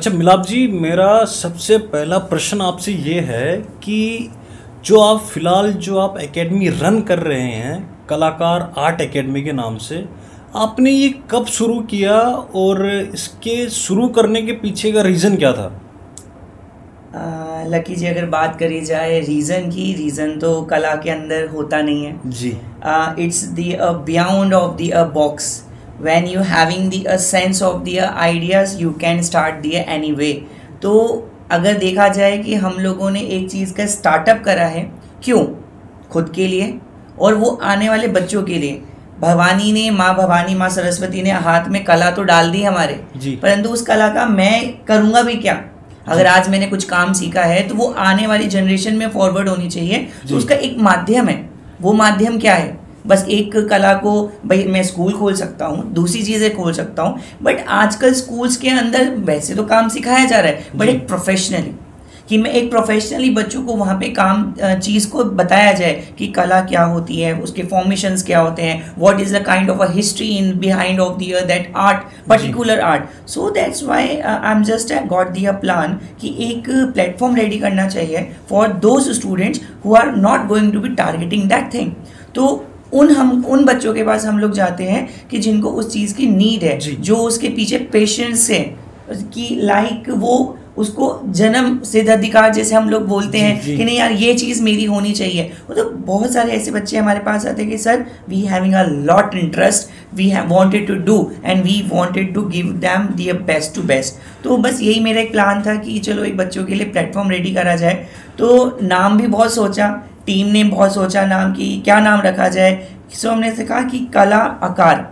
अच्छा मिलाप जी, मेरा सबसे पहला प्रश्न आपसे ये है कि जो आप फिलहाल जो आप एकेडमी रन कर रहे हैं, कलाकार आर्ट एकेडमी के नाम से, आपने ये कब शुरू किया और इसके शुरू करने के पीछे का रीज़न क्या था? लकी जी, अगर बात करी जाए रीज़न की, रीज़न तो कला के अंदर होता नहीं है जी। It's the beyond of the box. When you having the sense of the ideas you can start the any way. तो अगर देखा जाए कि हम लोगों ने एक चीज़ का स्टार्टअप करा है, क्यों? खुद के लिए और वो आने वाले बच्चों के लिए. भवानी ने, माँ भवानी, माँ सरस्वती ने हाथ में कला तो डाल दी हमारे, परंतु उस कला का मैं करूँगा भी क्या? अगर आज मैंने कुछ काम सीखा है तो वो आने वाली जनरेशन में फॉरवर्ड होनी चाहिए. तो उसका एक माध्यम है. वो माध्यम क्या है? बस एक कला को, भाई मैं स्कूल खोल सकता हूँ, दूसरी चीज़ें खोल सकता हूँ, बट आजकल स्कूल्स के अंदर वैसे तो काम सिखाया जा रहा है, बट एक प्रोफेशनली, कि मैं एक प्रोफेशनली बच्चों को वहाँ पे काम चीज़ को बताया जाए कि कला क्या होती है, उसके फॉर्मेशंस क्या होते हैं, what is the kind of a history in behind of the that art, particular art. So that's why I am just got the plan कि एक प्लेटफॉर्म रेडी करना चाहिए for those students who are not going to be targeting that thing. तो उन बच्चों के पास हम लोग जाते हैं कि जिनको उस चीज़ की नीड है, जो उसके पीछे पेशेंस है, कि लाइक वो उसको जन्म सिद्ध अधिकार जैसे हम लोग बोलते हैं कि नहीं यार ये चीज़ मेरी होनी चाहिए. वो तो बहुत सारे ऐसे बच्चे हमारे पास आते हैं कि sir we having a lot interest, we have wanted to do and we wanted to give them the best to best. तो बस यही मेरा एक प्लान था कि चलो एक बच्चों के लिए प्लेटफॉर्म रेडी करा जाए. तो नाम भी बहुत सोचा, टीम ने बहुत सोचा नाम की क्या नाम रखा जाए. सो हमने से कहा कि कला आकार.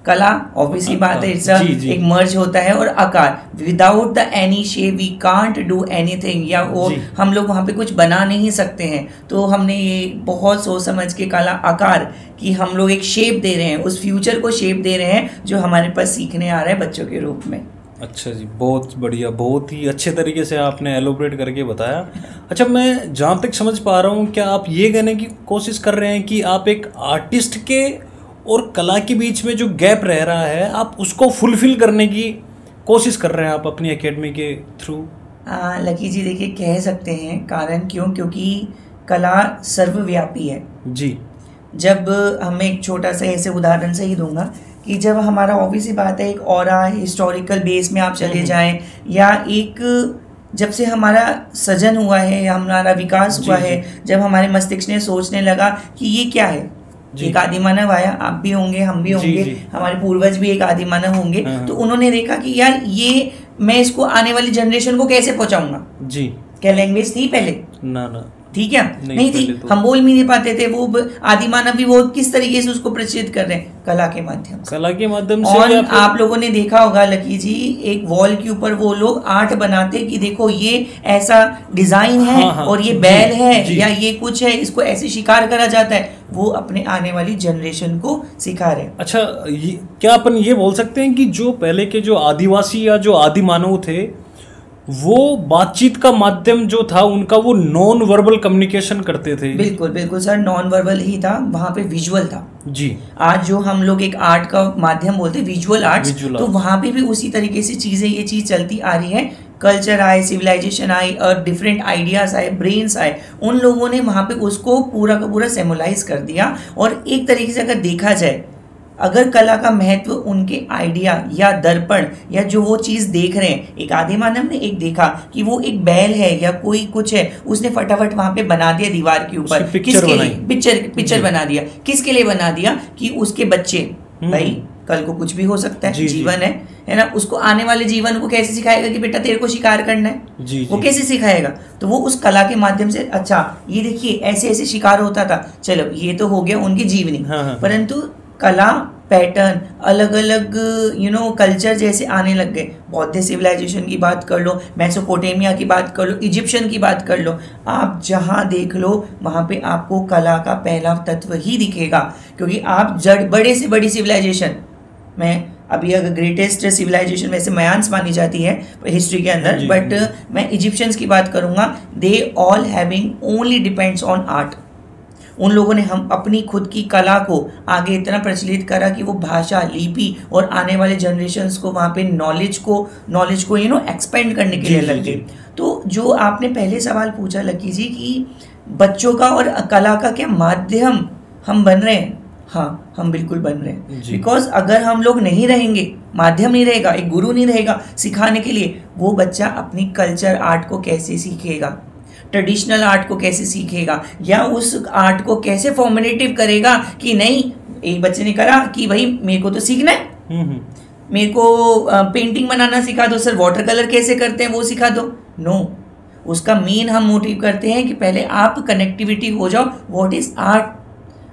कला ऑब्वियसली बात है, इट्स एक मर्ज होता है, और आकार, without the any shape we can't do anything, या वो हम लोग वहाँ पे कुछ बना नहीं सकते हैं. तो हमने ये बहुत सोच समझ के कला आकार कि हम लोग एक शेप दे रहे हैं, उस फ्यूचर को शेप दे रहे हैं जो हमारे पास सीखने आ रहा है बच्चों के रूप में. अच्छा जी, बहुत बढ़िया, बहुत ही अच्छे तरीके से आपने एलोब्रेट करके बताया. अच्छा, मैं जहाँ तक समझ पा रहा हूँ, क्या आप ये कहने की कोशिश कर रहे हैं कि आप एक आर्टिस्ट के और कला के बीच में जो गैप रह रहा है, आप उसको फुलफिल करने की कोशिश कर रहे हैं आप अपनी एकेडमी के थ्रू? लकी जी, देखिए कह सकते हैं. कारण क्यों? क्योंकि कला सर्वव्यापी है जी. जब हम एक छोटा सा ऐसे उदाहरण से ही दूंगा कि जब हमारा ऑब्वियसली बात है एक ऑरा हिस्टोरिकल बेस में आप चले जाएं, या एक जब से हमारा सृजन हुआ है, हमारा विकास हुआ है, जब हमारे मस्तिष्क ने सोचने लगा कि ये क्या है, एक आदि मानव आया, आप भी होंगे, हम भी होंगे, हमारे पूर्वज भी एक आदि मानव होंगे. तो उन्होंने देखा कि यार ये मैं इसको आने वाली जनरेशन को कैसे पहुंचाऊंगा. जी. क्या लैंग्वेज थी पहले? ना. ठीक है, नहीं थी. तो हम बोल भी नहीं पाते थे. वो आदि मानव भी वो किस तरीके से उसको प्रचित कर रहे हैं? कला के माध्यम से. कला के माध्यम से. और आप लोगों ने देखा होगा लकी जी, एक वॉल के ऊपर वो लोग आर्ट बनाते कि देखो ये ऐसा डिजाइन है, और ये बैल है, या ये कुछ है, इसको ऐसे शिकार करा जाता है. वो अपने आने वाली जनरेशन को सिखा रहे हैं. अच्छा, क्या अपन ये बोल सकते हैं कि जो पहले के जो आदिवासी या जो आदि मानव थे, वो बातचीत का माध्यम जो था उनका, वो नॉन वर्बल कम्युनिकेशन करते थे? बिल्कुल बिल्कुल सर, नॉन वर्बल ही था, वहाँ पे विजुअल था जी. आज जो हम लोग एक आर्ट का माध्यम बोलते हैं, विजुअल आर्ट्स, तो वहाँ पे भी उसी तरीके से चीज़ें, ये चीज़ चलती आ रही है. कल्चर आए, सिविलाइजेशन आई, और डिफरेंट आइडियाज आए, ब्रेन्स आए, उन लोगों ने वहाँ पे उसको पूरा का पूरा सेमोलाइज कर दिया. और एक तरीके से अगर देखा जाए, अगर कला का महत्व उनके आइडिया या दर्पण या जो वो चीज़ देख रहे हैं, एक आदि मानव ने एक देखा कि वो एक बैल है या कोई कुछ है, उसने फटाफट वहाँ पे बना दिया दीवार के ऊपर. किसके लिए? पिक्चर बना दिया. किसके लिए बना दिया? कि उसके बच्चे, भाई कल को कुछ भी हो सकता है, जीवन है ना, उसको आने वाले जीवन को कैसे सिखाएगा कि बेटा तेरे को शिकार करना है? वो कैसे सिखाएगा? तो वो उस कला के माध्यम से, अच्छा ये देखिए ऐसे ऐसे शिकार होता था, चलो ये तो हो गया उनकी जीवनी. परंतु कला पैटर्न अलग अलग कल्चर जैसे आने लग गए. बौद्ध सिविलाइजेशन की बात कर लो, मेसोपोटामिया की बात कर लो, इजिप्शियन की बात कर लो, आप जहाँ देख लो वहाँ पे आपको कला का पहला तत्व ही दिखेगा. क्योंकि आप बड़े से बड़ी सिविलाइजेशन में, अभी अगर ग्रेटेस्ट सिविलाइजेशन वैसे मायन्स मानी जाती है हिस्ट्री के अंदर, बट मैं इजिप्शियंस की बात करूँगा, they all having only depends on art. उन लोगों ने हम अपनी खुद की कला को आगे इतना प्रचलित करा कि वो भाषा, लिपि और आने वाले जनरेशन्स को वहाँ पे नॉलेज को एक्सपेंड करने के लिए लग गए। तो जो आपने पहले सवाल पूछा लकी जी कि बच्चों का और कला का क्या माध्यम हम बन रहे हैं, हाँ हम बिल्कुल बन रहे हैं। बिकॉज अगर हम लोग नहीं रहेंगे, माध्यम नहीं रहेगा, एक गुरु नहीं रहेगा सिखाने के लिए, वो बच्चा अपनी कल्चर आर्ट को कैसे सीखेगा, ट्रेडिशनल आर्ट को कैसे सीखेगा, या उस आर्ट को कैसे फॉर्मेटिव करेगा कि नहीं, एक बच्चे ने करा कि भाई मेरे को तो सीखना है, मेरे को पेंटिंग बनाना सिखा दो सर, वाटर कलर कैसे करते हैं वो सिखा दो। नो, उसका मेन हम मोटिव करते हैं कि पहले आप कनेक्टिविटी हो जाओ। What is art?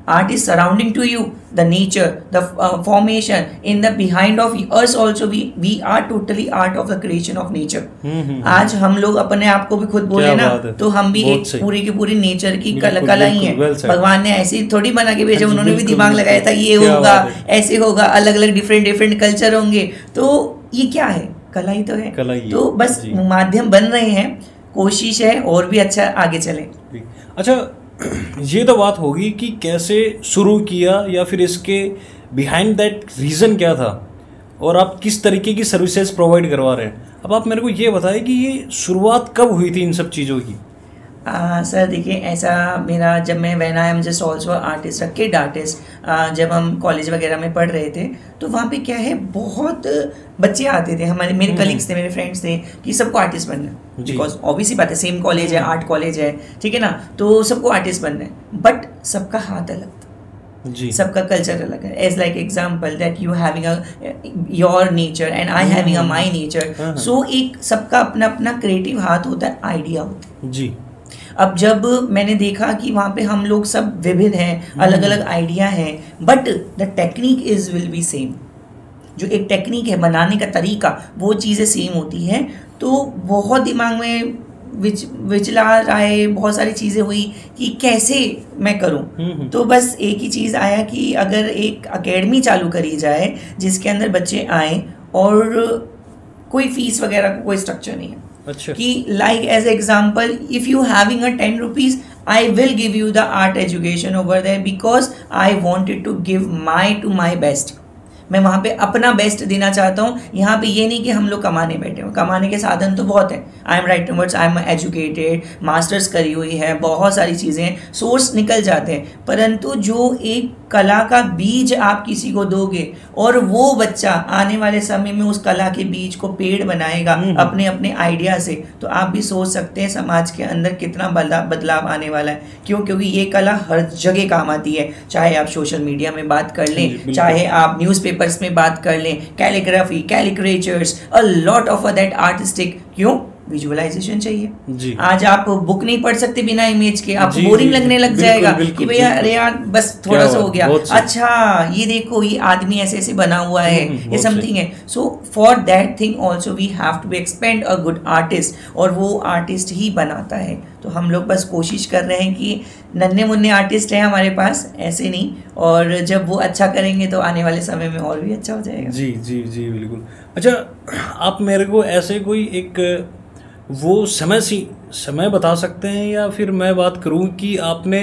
Art is surrounding to you, the nature, the formation in the behind of us also. We are totally art of the creation of nature. आज हम लोग अपने आप को भी खुद बोले ना तो हम भी एक पूरी की पूरी नेचर की कला ही है। भगवान ने ऐसे ही थोड़ी बना के भेजा, उन्होंने भी दिमाग लगाया था ये होगा, ऐसे होगा, अलग अलग डिफरेंट कल्चर होंगे। तो ये क्या है? कला ही तो है। तो बस माध्यम बन रहे हैं, कोशिश है और भी अच्छा आगे चले। अच्छा, ये तो बात होगी कि कैसे शुरू किया या फिर इसके बिहाइंड दैट रीज़न क्या था और आप किस तरीके की सर्विसेज प्रोवाइड करवा रहे हैं। अब आप मेरे को ये बताएं कि ये शुरुआत कब हुई थी इन सब चीज़ों की। सर देखिए, ऐसा मेरा जब मैं when I am just also artist, kid artist, जब हम कॉलेज वगैरह में पढ़ रहे थे तो वहाँ पे क्या है, बहुत बच्चे आते थे हमारे, मेरे कलीग्स थे, मेरे फ्रेंड्स थे कि सबको आर्टिस्ट बनना है। बिकॉज ऑब्वियसली बात है, सेम कॉलेज है, आर्ट कॉलेज है, ठीक है ना, तो सबको आर्टिस्ट बनना है। बट सबका हाथ अलग था जी, सबका कल्चर अलग है। As like example that you having your nature and I having a my nature. So एक सबका अपना अपना क्रिएटिव हाथ होता है, आइडिया होता है जी। अब जब मैंने देखा कि वहाँ पे हम लोग सब विविध हैं, अलग अलग आइडिया हैं, but the technique is will be same. जो एक टेक्निक है बनाने का तरीका, वो चीज़ें सेम होती हैं। तो बहुत दिमाग में विचलार आए, बहुत सारी चीज़ें हुई कि कैसे मैं करूं। तो बस एक ही चीज़ आया कि अगर एक एकेडमी चालू करी जाए जिसके अंदर बच्चे आए और कोई फीस वगैरह का कोई स्ट्रक्चर नहीं है। अच्छा। कि like as example, if you having a 10 rupees, I will give you the art education over there because I wanted to give my best. मैं वहाँ पे अपना बेस्ट देना चाहता हूँ। यहाँ पे ये नहीं कि हम लोग कमाने बैठे हो, कमाने के साधन तो बहुत है। I am right words, I am educated, masters करी हुई है, बहुत सारी चीज़ें हैं, सोर्स निकल जाते हैं। परंतु जो एक कला का बीज आप किसी को दोगे और वो बच्चा आने वाले समय में उस कला के बीज को पेड़ बनाएगा अपने अपने आइडिया से, तो आप भी सोच सकते हैं समाज के अंदर कितना बदलाव आने वाला है। क्यों? क्योंकि ये कला हर जगह काम आती है। चाहे आप सोशल मीडिया में बात कर लें, चाहे आप न्यूज़पेपर्स में बात कर लें, calligraphy, caricatures, a lot of that artistic. क्यों? विजुअलाइजेशन चाहिए जी। आज आप बुक नहीं पढ़ सकते बिना इमेज के, आपको बोरिंग लगने लग जाएगा कि भैया अरे यार बस थोड़ा सा हो गया, अच्छा ये देखो ये आदमी ऐसे ऐसे बना हुआ है, ये समथिंग है। So for that thing also we have to expand a good artist, और वो आर्टिस्ट ही बनाता है। तो हम लोग बस कोशिश कर रहे हैं कि नन्हे मुन्ने आर्टिस्ट हैं हमारे पास, ऐसे नहीं, और जब वो अच्छा करेंगे तो आने वाले समय में और भी अच्छा हो जाएगा। जी जी जी बिल्कुल। अच्छा, आप मेरे को ऐसे कोई एक वो समय बता सकते हैं, या फिर मैं बात करूं कि आपने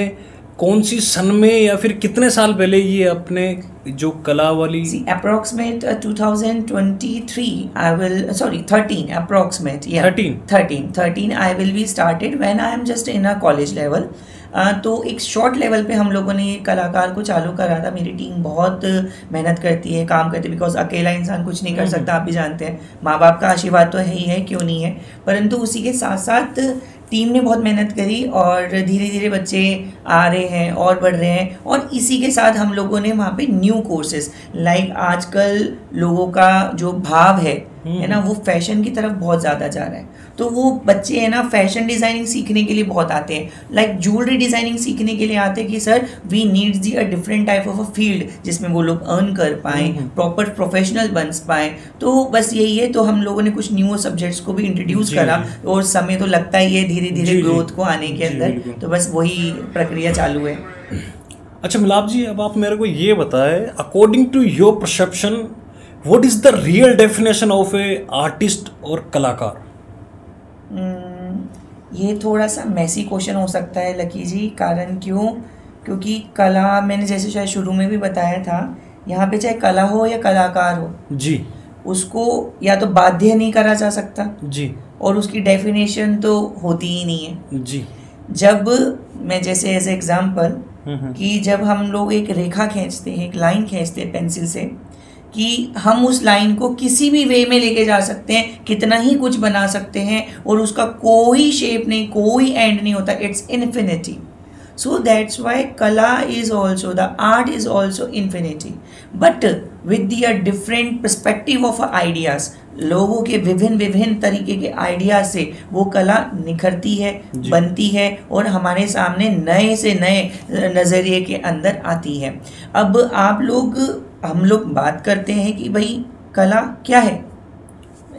कौन सी सन में या फिर कितने साल पहले ये अपने जो कला वाली approximate 2023 I will 13 approximate 13 I will be started when I am just in a college level। तो एक शॉर्ट लेवल पे हम लोगों ने ये कलाकार को चालू करा था। मेरी टीम बहुत मेहनत करती है, काम करती है, बिकॉज अकेला इंसान कुछ नहीं कर सकता, आप भी जानते हैं। माँ बाप का आशीर्वाद तो है ही है, क्यों नहीं है, परंतु उसी के साथ साथ टीम ने बहुत मेहनत करी और धीरे धीरे बच्चे आ रहे हैं और बढ़ रहे हैं। और इसी के साथ हम लोगों ने वहाँ पे न्यू कोर्सेज, लाइक आजकल लोगों का जो भाव है ना, वो फैशन की तरफ बहुत ज़्यादा जा रहा है। तो वो बच्चे है ना फैशन डिज़ाइनिंग सीखने के लिए बहुत आते हैं, लाइक ज्वेलरी डिज़ाइनिंग सीखने के लिए आते हैं कि sir we needs the a different type of a field जिसमें वो लोग अर्न कर पाएँ, प्रॉपर प्रोफेशनल बन पाएँ। तो बस यही है। तो हम लोगों ने कुछ न्यू सब्जेक्ट्स को भी इंट्रोड्यूस करा, और समय तो लगता ही है धीरे धीरे ग्रोथ को आने के अंदर। तो बस वही प्रक्रिया चालू है। अच्छा मिलाप जी, अब आप मेरे को ये बताएं, according to your perception, what is the real definition of a artist और कलाकार? ये थोड़ा सा मैसी क्वेश्चन हो सकता है लकी जी, कारण क्यों क्योंकि कला, मैंने जैसे शायद शुरू में भी बताया था, यहाँ पे चाहे कला हो या कलाकार हो जी उसको या तो बाध्य नहीं करा जा सकता जी और उसकी डेफिनेशन तो होती ही नहीं है। जी। जब मैं जैसे एज एग्जाम्पल कि जब हम लोग एक रेखा खींचते हैं, एक लाइन खींचते हैं पेंसिल से, कि हम उस लाइन को किसी भी वे में लेके जा सकते हैं, कितना ही कुछ बना सकते हैं और उसका कोई शेप नहीं, कोई एंड नहीं होता, it's infinity. So that's why kala is also, the art is also infinity, but with the different perspective of ideas, लोगों के विभिन्न विभिन्न तरीके के आइडियाज से वो कला निखरती है, बनती है और हमारे सामने नए से नए नज़रिए के अंदर आती है। अब हम लोग बात करते हैं कि भाई कला क्या है।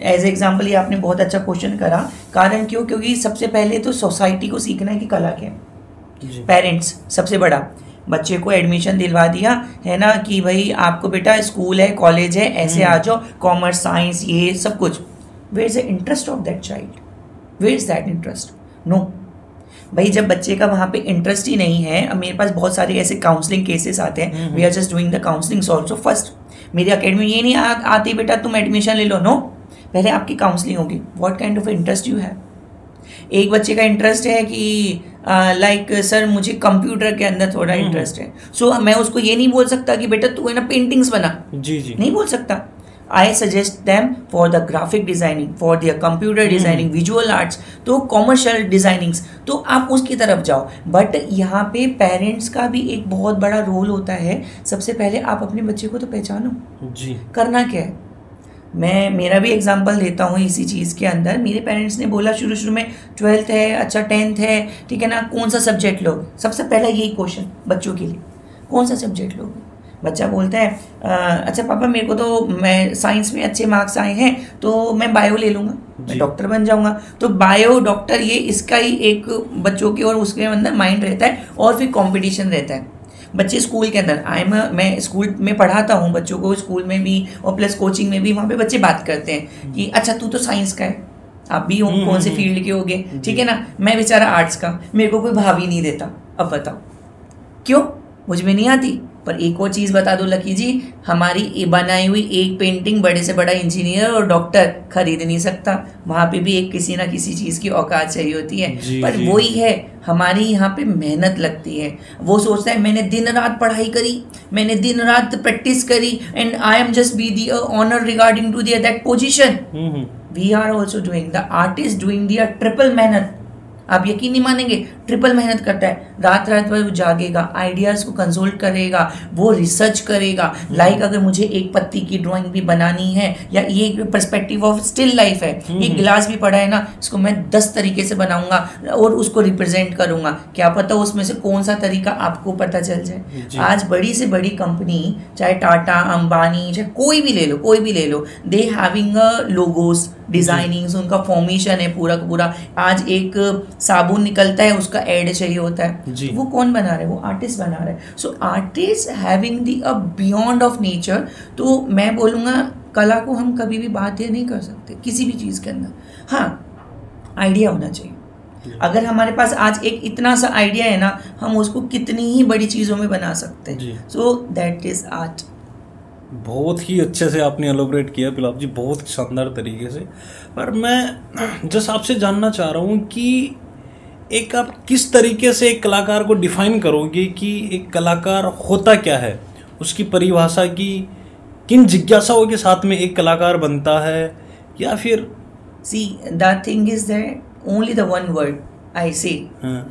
एज एग्जाम्पल ये आपने बहुत अच्छा क्वेश्चन करा। कारण क्यों? क्योंकि सबसे पहले तो सोसाइटी को सीखना है कि कला क्या है। पेरेंट्स सबसे बड़ा, बच्चे को एडमिशन दिलवा दिया है ना कि भाई आपको बेटा स्कूल है, कॉलेज है, ऐसे आ जाओ, कॉमर्स, साइंस, ये सब कुछ। Where is the interest of that child? Where is that interest? No भाई, जब बच्चे का वहाँ पे इंटरेस्ट ही नहीं है। अब मेरे पास बहुत सारे ऐसे काउंसलिंग केसेस आते हैं, we are just doing the counselling also. First मेरी अकेडमी ये नहीं आती बेटा तुम एडमिशन ले लो, नो, पहले आपकी काउंसलिंग होगी। What kind of interest you have. एक बच्चे का इंटरेस्ट है कि लाइक सर मुझे कंप्यूटर के अंदर थोड़ा इंटरेस्ट है, सो मैं उसको ये नहीं बोल सकता कि बेटा तू है ना पेंटिंग्स बना, जी नहीं बोल सकता। I suggest them for the graphic designing, for the computer designing, visual arts, तो कॉमर्शियल डिजाइनिंग्स, तो आप उसकी तरफ जाओ। बट यहाँ पे पेरेंट्स का भी एक बहुत बड़ा रोल होता है। सबसे पहले आप अपने बच्चे को तो पहचानो, जी करना क्या है। मैं मेरा भी एग्जांपल देता हूँ इसी चीज़ के अंदर। मेरे पेरेंट्स ने बोला शुरू में 12th है, अच्छा 10th है, ठीक है ना, कौन सा सब्जेक्ट लोगे। सबसे पहला यही क्वेश्चन बच्चों के लिए, कौन सा सब्जेक्ट लोगे। बच्चा बोलता है अच्छा पापा मेरे को तो, मैं साइंस में अच्छे मार्क्स आए हैं तो मैं बायो ले लूँगा, मैं डॉक्टर बन जाऊँगा। तो बायो, डॉक्टर, ये इसका ही एक बच्चों के और उसके अंदर माइंड रहता है। और फिर कॉम्पिटिशन रहता है। बच्चे स्कूल के अंदर, मैं स्कूल में पढ़ाता हूँ बच्चों को, स्कूल में भी और प्लस कोचिंग में भी। वहाँ पे बच्चे बात करते हैं कि अच्छा तू तो साइंस का है, आप भी हो कौन से फील्ड के होगे, ठीक है ना, मैं बेचारा आर्ट्स का, मेरे को कोई भाव ही नहीं देता। अब बताओ क्यों, मुझ में नहीं आती। पर एक और चीज़ बता दो लकी जी, हमारी बनाई हुई एक पेंटिंग बड़े से बड़ा इंजीनियर और डॉक्टर खरीद नहीं सकता। वहाँ पे भी एक किसी ना किसी चीज़ की औकात चाहिए होती है। पर वही है, हमारी यहाँ पे मेहनत लगती है। वो सोचता है मैंने दिन रात पढ़ाई करी, मैंने दिन रात प्रैक्टिस करी, and I am just be the honour regarding to that position. We are also doing, the artist doing the triple मेहनत। आप यकीन नहीं मानेंगे, ट्रिपल मेहनत करता है। रात भर वो जागेगा, आइडियाज़ को कंसल्ट करेगा, वो रिसर्च करेगा। लाइक अगर मुझे एक पत्ती की ड्राइंग भी बनानी है, या ये पर्सपेक्टिव ऑफ स्टिल लाइफ है, ये गिलास भी पड़ा है ना, इसको मैं 10 तरीके से बनाऊंगा और उसको रिप्रेजेंट करूंगा। क्या पता उसमें से कौन सा तरीका आपको पता चल जाए। आज बड़ी से बड़ी कंपनी, चाहे टाटा, अंबानी, चाहे कोई भी ले लो, दे हैविंग लोगोस, डिजाइनिंग्स, उनका फॉर्मेशन है पूरा का पूरा। आज एक साबुन निकलता है, उसका एड चाहिए होता है, तो वो कौन बना रहा है, वो आर्टिस्ट बना रहा है। सो artist having the a beyond of nature. तो मैं बोलूँगा कला को हम कभी भी बाध्य नहीं कर सकते किसी भी चीज़ के अंदर। हाँ, आइडिया होना चाहिए। अगर हमारे पास आज एक इतना सा आइडिया है ना, हम उसको कितनी ही बड़ी चीज़ों में बना सकते हैं। So that is art. बहुत ही अच्छे से आपने एलोबरेट किया बिलाप जी, बहुत शानदार तरीके से। पर मैं जस्ट आपसे जानना चाह रहा हूँ कि एक आप किस तरीके से एक कलाकार को डिफाइन करोगे कि एक कलाकार होता क्या है, उसकी परिभाषा की किन जिज्ञासाओं के साथ में एक कलाकार बनता है, या फिर see the thing is that only the one word I say,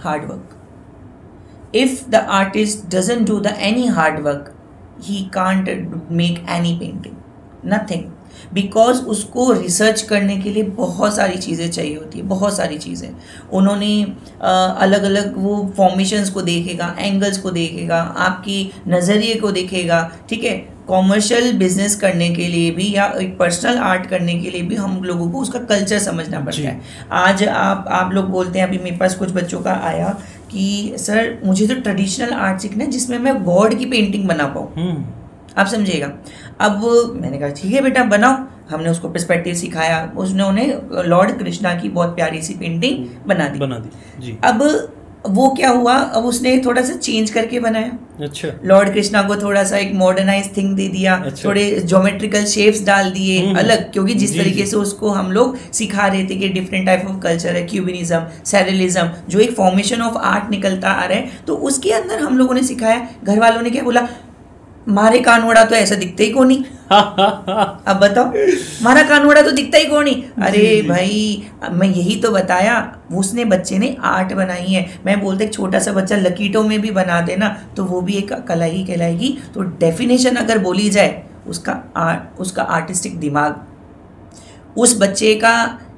hard work. If the artist doesn't do the any hard work, he can't make any painting, nothing, because उसको रिसर्च करने के लिए बहुत सारी चीज़ें चाहिए होती है, बहुत सारी चीज़ें। उन्होंने अलग अलग वो फॉर्मेशंस को देखेगा, एंगल्स को देखेगा, आपकी नज़रिए को देखेगा, ठीक है। कॉमर्शियल बिजनेस करने के लिए भी या एक पर्सनल आर्ट करने के लिए भी हम लोगों को उसका कल्चर समझना पड़ता है। आज आप लोग बोलते हैं, अभी मेरे पास कुछ बच्चों का आया कि सर मुझे तो ट्रेडिशनल आर्ट सीखना है जिसमें मैं गॉड की पेंटिंग बना पाऊँ। आप समझिएगा। अब मैंने कहा ठीक है बेटा बनाओ। हमने उसको पर्सपेक्टिव सिखाया, उन्होंने लॉर्ड कृष्णा की बहुत प्यारी सी पेंटिंग बना दी जी। अब वो क्या हुआ, अब उसने थोड़ा सा चेंज करके बनाया। अच्छा। लॉर्ड कृष्णा को थोड़ा सा एक मॉडर्नाइज थिंग दे दिया। अच्छा। थोड़े ज्योमेट्रिकल शेप्स डाल दिए अलग, क्योंकि जिस जी, तरीके जी। से उसको हम लोग सिखा रहे थे कि डिफरेंट टाइप ऑफ कल्चर है, क्यूबिनिज्म, सेरेलिज्म, जो एक फॉर्मेशन ऑफ आर्ट निकलता आ रहा है, तो उसके अंदर हम लोगों ने सिखाया। घर वालों ने क्या बोला, मारे कानवड़ा तो ऐसा दिखता ही कौन नहीं। अब बताओ, मारा कानवड़ा तो दिखता ही कौन नहीं। अरे जी, जी। भाई मैं यही तो बताया, उसने बच्चे ने आर्ट बनाई है। मैं बोलते एक छोटा सा बच्चा लकीटों में भी बना देना तो वो भी एक कला ही कहलाएगी। तो डेफिनेशन अगर बोली जाए उसका आर्टिस्टिक दिमाग, उस बच्चे का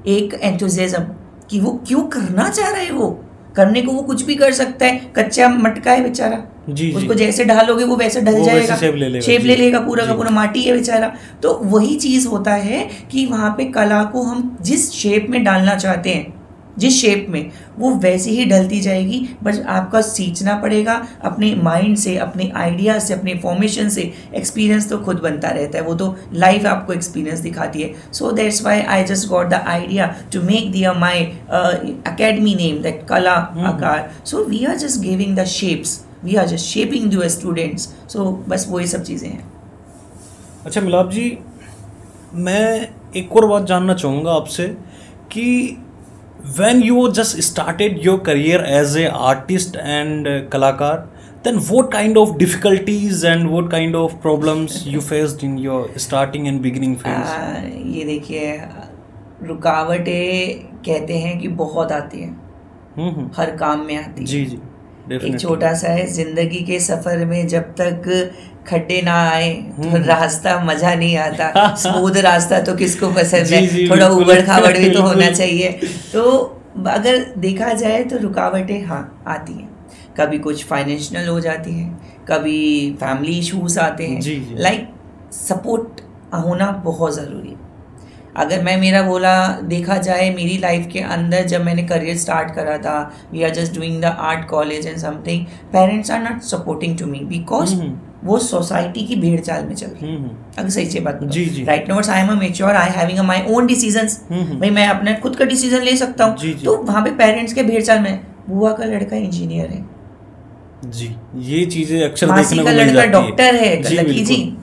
एक एंथुजियाज्म कि वो क्यों करना चाह रहा है, वो करने को वो कुछ भी कर सकता है। कच्चा मटका है बेचारा, जी, उसको जी। जैसे ढालोगे वो वैसे ढल वो जाएगा, वैसे शेप ले लेगा, शेप जी। ले लेगा, पूरा का जी। पूरा माटी है बेचारा। तो वही चीज होता है कि वहां पे कला को हम जिस शेप में डालना चाहते हैं, जिस शेप में, वो वैसे ही ढलती जाएगी। बस आपका सींचना पड़ेगा अपने माइंड से, अपने आइडिया से, अपने फॉर्मेशन से। एक्सपीरियंस तो खुद बनता रहता है, वो तो लाइफ आपको एक्सपीरियंस दिखाती है। So that's why I just got the idea to make there my academy name that Kala Aakar. So we are just giving the shapes, we are just shaping the students. So बस वही सब चीज़ें हैं। अच्छा मिलाप जी, मैं एक और बात जानना चाहूँगा आपसे कि when you just started your career as a artist and कलाकार, then what kind of difficulties and what kind of problems you faced in your starting and beginning phase? ये देखिए, रुकावटें कहते हैं कि बहुत आती है, हर काम में आती है। जी जी, एक definitely. छोटा सा है, जिंदगी के सफर में जब तक खड्डे ना आए तो रास्ता मजा नहीं आता। स्मूथ रास्ता तो किसको पसंद जी, है, जी, थोड़ा बिल्कुल। उबड़ खाबड़ भी तो बिल्कुल। होना चाहिए। तो अगर देखा जाए तो रुकावटें हाँ आती हैं, कभी कुछ फाइनेंशियल हो जाती है, कभी फैमिली इश्यूज आते हैं। जी, जी। लाइक सपोर्ट होना बहुत ज़रूरी है। अगर मैं मेरा बोला देखा जाए मेरी लाइफ के अंदर, जब मैंने करियर स्टार्ट करा था, we are just doing the art college and something, parents are not supporting to me because वो सोसाइटी की भेड़ चाल में चल रही है। अगर सही से बात जी, जी। Right now I am a mature, I having my own decisions, भाई मैं अपने खुद का डिसीजन ले सकता हूँ। जी, जी। तो वहाँ पे पेरेंट्स के भेड़ चाल में, बुआ का लड़का इंजीनियर है, जी, ये चीजें अक्सर मासी देखने का को मिल लड़का जाती है। डॉक्टर है, जी, लकी बिल्कुल। जी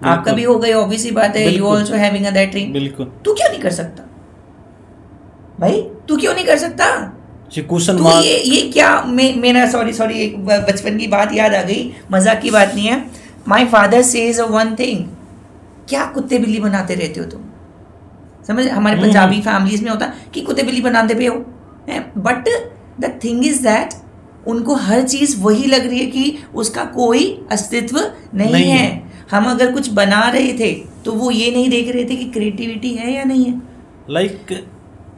आपका भी हो गई, ऑब्वियस सी बात है, यू बिल्कुल। Also having a that dream. बिल्कुल। तू क्यों नहीं कर सकता भाई, तू क्यों नहीं कर सकता? जी, क्वेश्चन तो मार्क। ये क्या मेरा सॉरी एक बचपन की बात याद आ गई, मजाक की बात नहीं है। My father says one thing, क्या कुत्ते बिल्ली बनाते रहते हो तुम? समझ, हमारे पंजाबी फैमिलीज में होता कि कुत्ते बिल्ली बनाते पे हो, but the thing is that उनको हर चीज वही लग रही है कि उसका कोई अस्तित्व नहीं है। हम अगर कुछ बना रहे थे तो वो ये नहीं देख रहे थे कि क्रिएटिविटी है या नहीं है। लाइक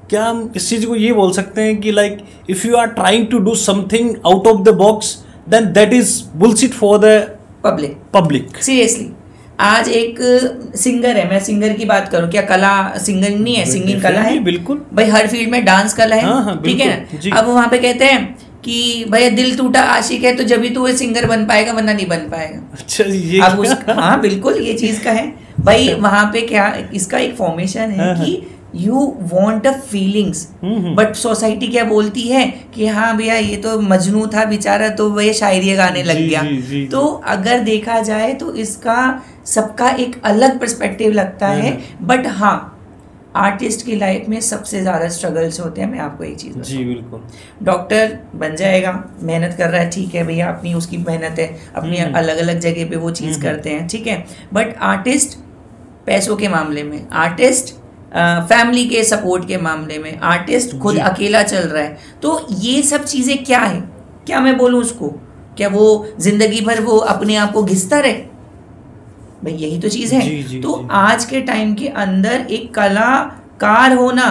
क्या हम इस चीज को ये बोल सकते हैं कि like if you are trying to do something out of the box then that is bullshit for the public. Seriously, आज एक सिंगर है, मैं सिंगर की बात करूं, क्या कला सिंगर नहीं है? सिंगिंग कला है, बिल्कुल भाई हर फील्ड में डांस कला है। हाँ, ठीक है बिल्कुल, ना? अब वहां पे कहते हैं कि भैया दिल टूटा आशिक है तो जब भी तू सिंगर बन पाएगा, वरना नहीं बन पाएगा। अच्छा, ये अब हाँ बिल्कुल, ये चीज का है भाई। वहां पे क्या इसका एक फॉर्मेशन है कि you want a feelings, but society क्या बोलती है कि हाँ भैया ये तो मजनू था बेचारा, तो वह शायरी गाने लग गया। तो अगर देखा जाए तो इसका सबका एक अलग पर्सपेक्टिव लगता है, बट हाँ आर्टिस्ट की लाइफ में सबसे ज़्यादा स्ट्रगल्स होते हैं। मैं आपको एक चीज़ जी बिल्कुल, डॉक्टर बन जाएगा, मेहनत कर रहा है, ठीक है भैया, अपनी उसकी मेहनत है, अपनी अलग अलग जगह पे वो चीज़ करते हैं, ठीक है। बट आर्टिस्ट पैसों के मामले में, आर्टिस्ट फैमिली के सपोर्ट के मामले में, आर्टिस्ट खुद अकेला चल रहा है। तो ये सब चीज़ें क्या है, क्या मैं बोलूँ उसको, क्या वो जिंदगी भर वो अपने आप को घिसता रहे? भाई यही तो चीज़ है। तो आज के टाइम के अंदर एक कलाकार होना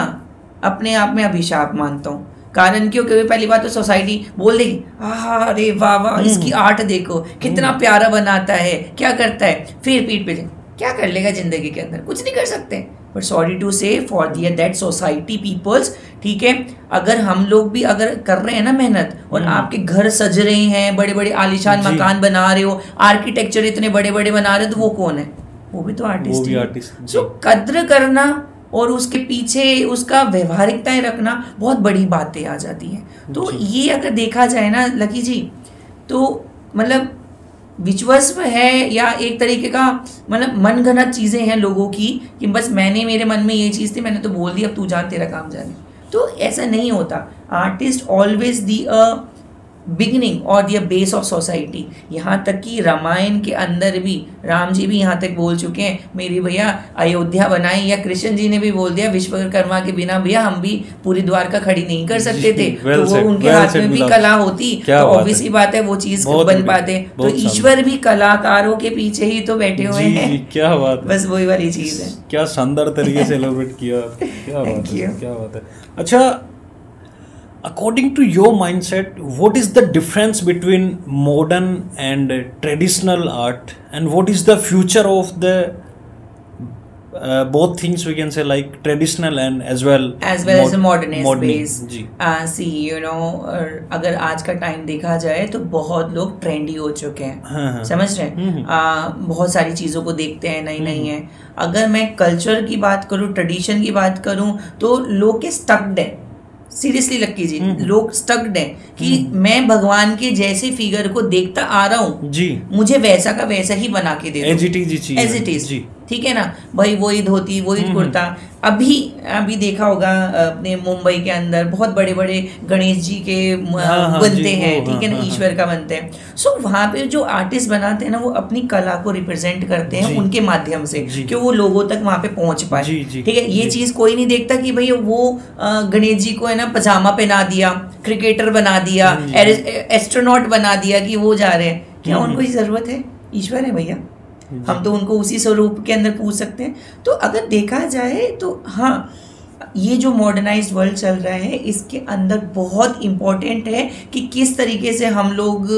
अपने आप में अभिशाप मानता हूँ। कारण क्यों? क्योंकि पहली बात तो सोसाइटी बोल देगी, अरे वाह वाह इसकी आर्ट देखो कितना प्यारा बनाता है, क्या करता है। फिर पीठ पे क्या कर लेगा जिंदगी के अंदर? कुछ नहीं कर सकते। But sorry to say for their that society peoples, ठीक है, अगर हम लोग भी अगर कर रहे हैं ना मेहनत, और आपके घर सज रहे हैं, बड़े बड़े आलीशान मकान बना रहे हो, आर्किटेक्चर इतने बड़े बड़े बना रहे हो, तो वो कौन है? वो भी तो आर्टिस्ट है। सो कद्र करना और उसके पीछे उसका व्यवहारिकताएं रखना बहुत बड़ी बातें आ जाती हैं। तो ये अगर देखा जाए ना लकी जी, तो मतलब विश्वस्व है या एक तरीके का मतलब मनगढ़ंत चीज़ें हैं लोगों की कि बस मैंने, मेरे मन में ये चीज़ थी, मैंने तो बोल दी, अब तू जान, तेरा काम जाने। तो ऐसा नहीं होता। Artist always the a beginning और द बेस ऑफ सोसाइटी। यहाँ तक कि रामायण के अंदर भी राम जी भी यहाँ तक बोल चुके हैं, मेरी भैया अयोध्या बनाई, या कृष्ण जी ने भी बोल दिया विश्वकर्मा के बिना भैया हम भी पूरी द्वारका खड़ी नहीं कर सकते थे। तो वो उनके हाथ में भी कला होती तो ऑब्वियसली बात है वो चीज बन पाते। तो ईश्वर भी कलाकारों के पीछे ही तो बैठे हुए हैं। क्या बात है, बस वही वाली चीज है। क्या शानदार तरीके से एलोब्रेट किया। क्या बात है, क्या बात है। अच्छा, according to your mindset, what is the difference between modern and traditional art, and what is the future of the both things, we can say, like traditional and as well as a modernist base? Ji see, you know, अगर आज का time देखा जाए तो बहुत लोग trendy हो चुके हैं। हाँ। समझ रहे हैं, बहुत सारी चीज़ों को देखते हैं, नई नई है। अगर मैं कल्चर की बात करूँ, ट्रेडिशन की बात करूँ, तो लोग के स्टक्ड है। सीरियसली लक्की जी, लोग स्टक्ड हैं कि मैं भगवान के जैसे फिगर को देखता आ रहा हूँ जी, मुझे वैसा का वैसा ही बना के दे दो, एज इट इज। ठीक है ना भाई, वही धोती, वही कुर्ता। अभी देखा होगा अपने मुंबई के अंदर बहुत बड़े बड़े गणेश जी के बनते हैं, ठीक है ना, ईश्वर का बनते हैं। सो वहाँ पे जो आर्टिस्ट बनाते हैं ना, वो अपनी कला को रिप्रेजेंट करते हैं उनके माध्यम से कि वो लोगों तक वहाँ पे पहुँच पाए। ठीक है, ये चीज कोई नहीं देखता कि भाई वो गणेश जी को है ना पजामा पहना दिया, क्रिकेटर बना दिया, एस्ट्रोनॉट बना दिया कि वो जा रहे हैं। क्या उनको ये जरूरत है? ईश्वर है भैया, हम तो उनको उसी स्वरूप के अंदर पूछ सकते हैं। तो अगर देखा जाए तो हाँ, ये जो मॉडर्नाइज्ड वर्ल्ड चल रहा है इसके अंदर बहुत इम्पोर्टेंट है कि किस तरीके से हम लोग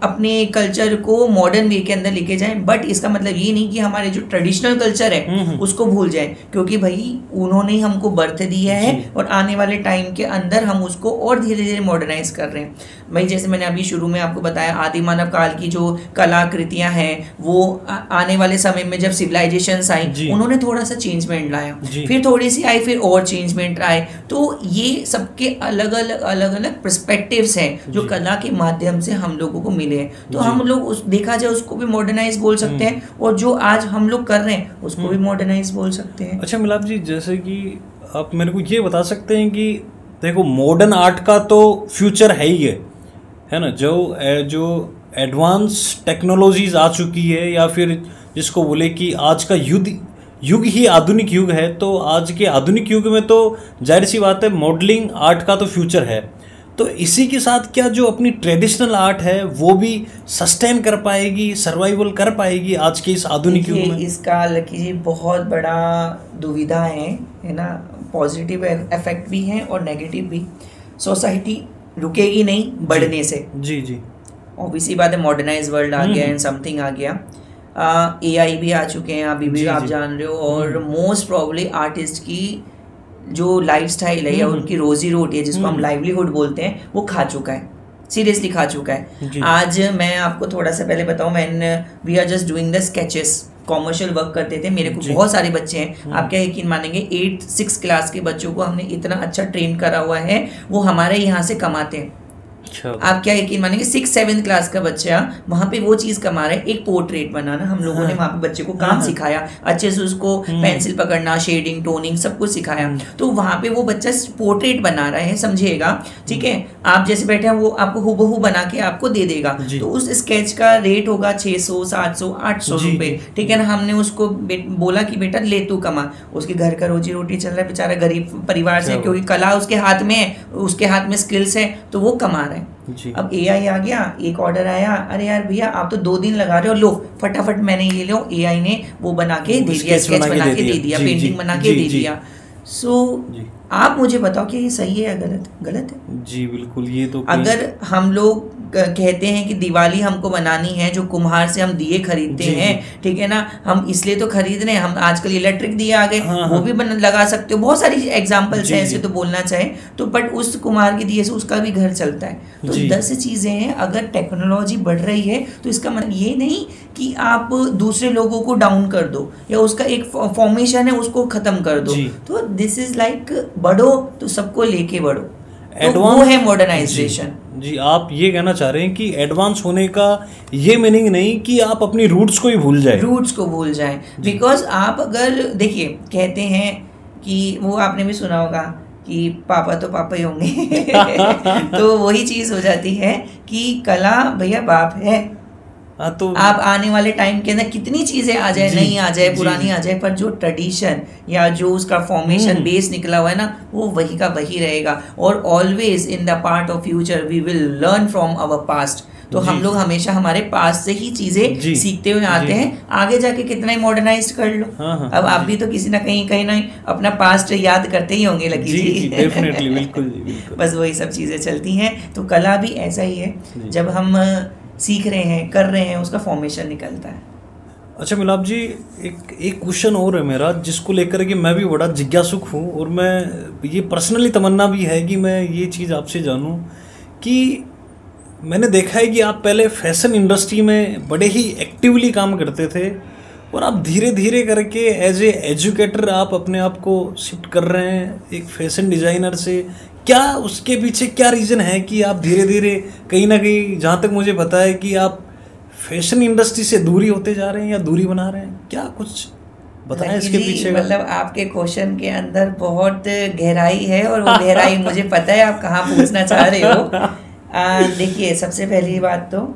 अपने कल्चर को मॉडर्न वे के अंदर लेके जाएं। बट इसका मतलब ये नहीं कि हमारे जो ट्रेडिशनल कल्चर है उसको भूल जाएं, क्योंकि भाई उन्होंने हमको बर्थ दिया है और आने वाले टाइम के अंदर हम उसको और धीरे धीरे मॉडर्नाइज कर रहे हैं। भाई जैसे मैंने अभी शुरू में आपको बताया, आदि मानव काल की जो कलाकृतियां हैं वो आने वाले समय में जब सिविलाइजेशंस आई उन्होंने थोड़ा सा चेंजमेंट लाया, फिर थोड़ी सी आई, फिर और चेंजमेंट आए। तो ये सबके अलग अलग पर्सपेक्टिव्स हैं जो कला के माध्यम से हम लोगों को मिले हैं। तो हम लोग देखा जाए उसको भी मॉडर्नाइज बोल सकते हैं, और जो आज हम लोग कर रहे हैं उसको भी मॉडर्नाइज बोल सकते हैं। अच्छा मिलाप जी, जैसे कि आप मेरे को ये बता सकते हैं कि देखो मॉडर्न आर्ट का तो फ्यूचर है ही है ना, जो एडवांस टेक्नोलॉजीज आ चुकी है, या फिर जिसको बोले कि आज का युग ही आधुनिक युग है। तो आज के आधुनिक युग में तो जाहिर सी बात है मॉडलिंग आर्ट का तो फ्यूचर है। तो इसी के साथ क्या जो अपनी ट्रेडिशनल आर्ट है वो भी सस्टेन कर पाएगी, सर्वाइवल कर पाएगी आज के इस आधुनिक युग में? इसका लकी जी बहुत बड़ा दुविधा है ना। पॉजिटिव इफेक्ट भी है और नेगेटिव भी। सोसाइटी रुकेगी नहीं बढ़ने से। जी जी, ऑब्वियसली बात है, मॉडर्नाइज वर्ल्ड आ गया एंड समथिंग आ गया, AI भी आ चुके हैं अभी भी, आप जान रहे हो। और मोस्ट प्रॉब्ली आर्टिस्ट की जो लाइफस्टाइल है या उनकी रोजी रोटी है, जिसको हम लाइवलीहुड बोलते हैं, वो खा चुका है, सीरियसली खा चुका है। आज मैं आपको थोड़ा सा पहले बताऊं, we are just doing the sketches, commercial work करते थे। मेरे को बहुत सारे बच्चे हैं, आप क्या यकीन मानेंगे, 8-6 क्लास के बच्चों को हमने इतना अच्छा ट्रेन करा हुआ है, वो हमारे यहाँ से कमाते हैं। आप क्या यकीन मानेंगे, 6-7 क्लास का बच्चा वहाँ पे वो चीज कमा रहा है, एक पोर्ट्रेट बनाना। हम लोगों ने वहाँ पे बच्चे को काम सिखाया, अच्छे से उसको पेंसिल पकड़ना, शेडिंग, टोनिंग सब कुछ सिखाया। तो वहाँ पे वो बच्चा पोर्ट्रेट बना रहा है, समझिएगा, ठीक है। आप जैसे बैठे हैं, वो आपको हूबहू बना के आपको दे देगा। तो उस स्केच का रेट होगा 600, 700, 800 रुपए, ठीक है ना। हमने उसको बोला कि बेटा ले तू कमा, उसके घर का रोजी रोटी चल रहा है, बेचारा गरीब परिवार से, क्योंकि कला उसके हाथ में है, उसके हाथ में स्किल्स है, तो वो कमा रहा है। अब AI आ गया, एक ऑर्डर आया, अरे यार भैया आप तो 2 दिन लगा रहे हो, लो फटाफट मैंने ये लो, AI ने वो बना के दे दिया, स्केच बना के दे दिया, पेंटिंग बना के दे दिया। सो आप मुझे बताओ कि ये सही है या गलत है? गलत है। जी बिल्कुल, ये तो अगर हम लोग कहते हैं कि दिवाली हमको मनानी है, जो कुम्हार से हम दिए खरीदते जी, हैं, ठीक है ना, हम इसलिए तो खरीद रहे हैं, हम आजकल इलेक्ट्रिक दिए आ गए, हाँ, वो हाँ। भी लगा सकते हो, बहुत सारी एग्जांपल्स जी, हैं ऐसे जी। तो बोलना चाहे तो, बट उस कुम्हार के दिए से उसका भी घर चलता है। तो जी। 10 चीज़ें हैं। अगर टेक्नोलॉजी बढ़ रही है तो इसका मतलब ये नहीं कि आप दूसरे लोगों को डाउन कर दो या उसका एक फॉर्मेशन है उसको ख़त्म कर दो। जी। तो दिस इज़ लाइक बढ़ो तो सबको लेके बढ़ो, तो वो एडवांस है मॉडर्नाइजेशन। जी, आप ये कहना चाह रहे हैं कि एडवांस होने का ये मीनिंग नहीं कि आप अपनी रूट्स को ही भूल जाए। रूट्स को भूल जाएं, बिकॉज आप अगर देखिए कहते हैं कि वो आपने भी सुना होगा कि पापा तो पापा ही होंगे तो वही चीज़ हो जाती है कि कला भैया बाप है। हाँ, तो आप आने वाले टाइम के अंदर कितनी चीज़ें आ जाए, जी, नहीं आ जाए, जी, पुरानी जी। आ जाए, पर जो ट्रेडिशन या जो उसका फॉर्मेशन बेस निकला हुआ है ना, वो वही का वही रहेगा। और always in the part of future we will learn from our past. तो जी, हम लोग हमेशा हमारे पास से ही चीज़ें जी, सीखते हुए आते जी। हैं। आगे जाके कितना ही मॉडर्नाइज कर लो, हाँ, हाँ, अब आप जी। भी तो किसी ना कहीं ना अपना पास्ट याद करते ही होंगे लकी जी, जी जी, डेफिनेटली, बिल्कुल जी, बिल्कुल। बस वही सब चीज़ें चलती हैं। तो कला भी ऐसा ही है, जी। जब हम सीख रहे हैं, कर रहे हैं, उसका फॉर्मेशन निकलता है। अच्छा मिलाप जी, एक क्वेश्चन और है मेरा, जिसको लेकर के मैं भी बड़ा जिज्ञासुक हूँ, और मैं ये पर्सनली तमन्ना भी है कि मैं ये चीज़ आपसे जानूँ कि मैंने देखा है कि आप पहले फैशन इंडस्ट्री में बड़े ही एक्टिवली काम करते थे, और आप धीरे धीरे करके एज ए एजुकेटर आप अपने आप को शिफ्ट कर रहे हैं एक फैशन डिज़ाइनर से। क्या उसके पीछे क्या रीज़न है कि आप धीरे धीरे कहीं ना कहीं, जहाँ तक मुझे पता है, कि आप फैशन इंडस्ट्री से दूरी होते जा रहे हैं या दूरी बना रहे हैं? क्या कुछ बताएं इसके पीछे का। मतलब आपके क्वेश्चन के अंदर बहुत गहराई है, और वो गहराई मुझे पता है आप कहाँ पूछना चाह रहे हो। देखिए, सबसे पहली बात तो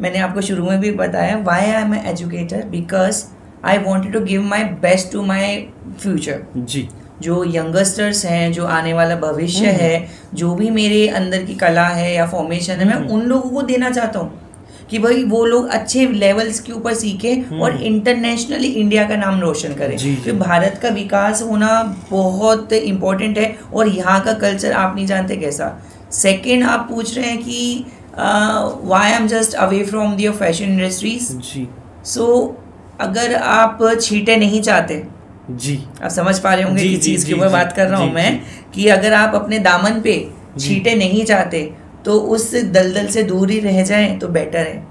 मैंने आपको शुरू में भी बताया, why I am a educator, because I wanted to give my best to my future. जी। जो यंगस्टर्स हैं, जो आने वाला भविष्य है, जो भी मेरे अंदर की कला है या फॉर्मेशन है, मैं उन लोगों को देना चाहता हूँ कि भाई वो लोग अच्छे लेवल्स के ऊपर सीखें और इंटरनेशनली इंडिया का नाम रोशन करें। तो भारत का विकास होना बहुत इम्पोर्टेंट है, और यहाँ का कल्चर आप नहीं जानते कैसा। सेकेंड, आप पूछ रहे हैं कि why I am just away from the fashion industries. जी। सो अगर आप छींटे नहीं चाहते, जी, आप समझ पा रहे होंगे जी, किस जी, चीज़ के जी, ऊपर जी, बात कर रहा हूँ जी, मैं, कि अगर आप अपने दामन पे छींटे नहीं चाहते तो उस दलदल से दूर ही रह जाएं तो बेटर है।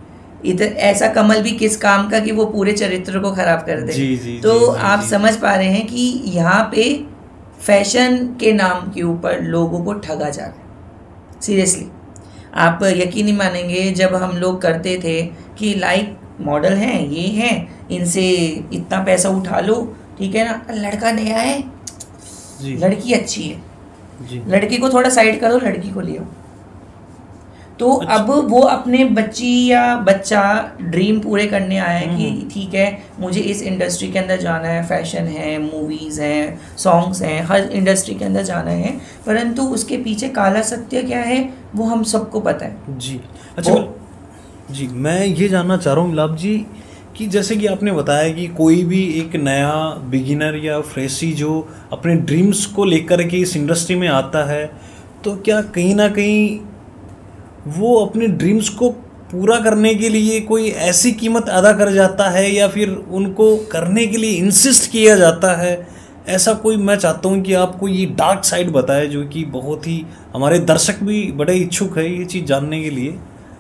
इधर ऐसा कमल भी किस काम का कि वो पूरे चरित्र को खराब कर दे। जी, जी, तो जी, जी, आप जी। समझ पा रहे हैं कि यहाँ पे फैशन के नाम के ऊपर लोगों को ठगा जा रहा है। सीरियसली, आप यकीन नहीं मानेंगे, जब हम लोग करते थे कि लाइक मॉडल हैं, ये हैं, इनसे इतना पैसा उठा लो, ठीक है ना, लड़का नया है, जी, लड़की अच्छी है, जी। लड़की को थोड़ा साइड करो, लड़की को ले आओ। तो अच्छा। अब वो अपने बच्ची या बच्चा ड्रीम पूरे करने आया है कि ठीक है, मुझे इस इंडस्ट्री के अंदर जाना है, फैशन है, मूवीज़ हैं, सॉन्ग्स हैं, हर इंडस्ट्री के अंदर जाना है, परंतु उसके पीछे काला सत्य क्या है वो हम सबको पता है। जी। अच्छा जी, मैं ये जानना चाह रहा हूँ मिलाप जी कि जैसे कि आपने बताया कि कोई भी एक नया बिगिनर या फ्रेशी जो अपने ड्रीम्स को लेकर के इस इंडस्ट्री में आता है, तो क्या कहीं ना कहीं वो अपने ड्रीम्स को पूरा करने के लिए कोई ऐसी कीमत अदा कर जाता है, या फिर उनको करने के लिए इंसिस्ट किया जाता है? ऐसा कोई, मैं चाहता हूँ कि आपको ये डार्क साइड बताए, जो कि बहुत ही हमारे दर्शक भी बड़े इच्छुक है ये चीज़ जानने के लिए।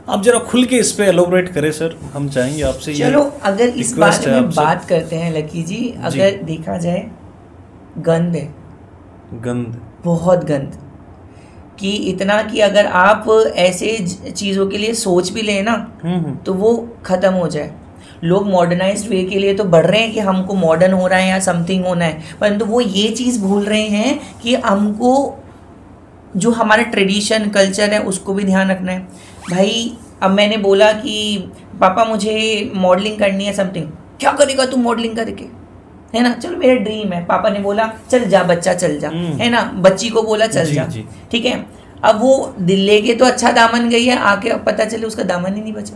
आप जरा खुल के इस पे एलोबरेट करें सर, हम चाहेंगे आपसे। चलो, अगर इस बारे में आपसे। बात करते हैं लकी जी, अगर देखा जाए, गंद है, गंद, बहुत गंद, कि इतना कि अगर आप ऐसे चीज़ों के लिए सोच भी लें ना तो वो ख़त्म हो जाए। लोग मॉडर्नाइज्ड वे के लिए तो बढ़ रहे हैं कि हमको मॉडर्न हो रहा है या समथिंग होना है, परंतु वो ये चीज़ भूल रहे हैं कि हमको जो हमारा ट्रेडिशन कल्चर है उसको भी ध्यान रखना है। भाई, अब मैंने बोला कि पापा मुझे मॉडलिंग करनी है समथिंग, क्या करेगा तू मॉडलिंग करके, है ना, चलो मेरा ड्रीम है। पापा ने बोला चल जा बच्चा, चल जा, है ना, बच्ची को बोला चल जा, ठीक है। अब वो दिल लेके तो अच्छा दामन गई है, आके अब पता चले उसका दामन ही नहीं बचा,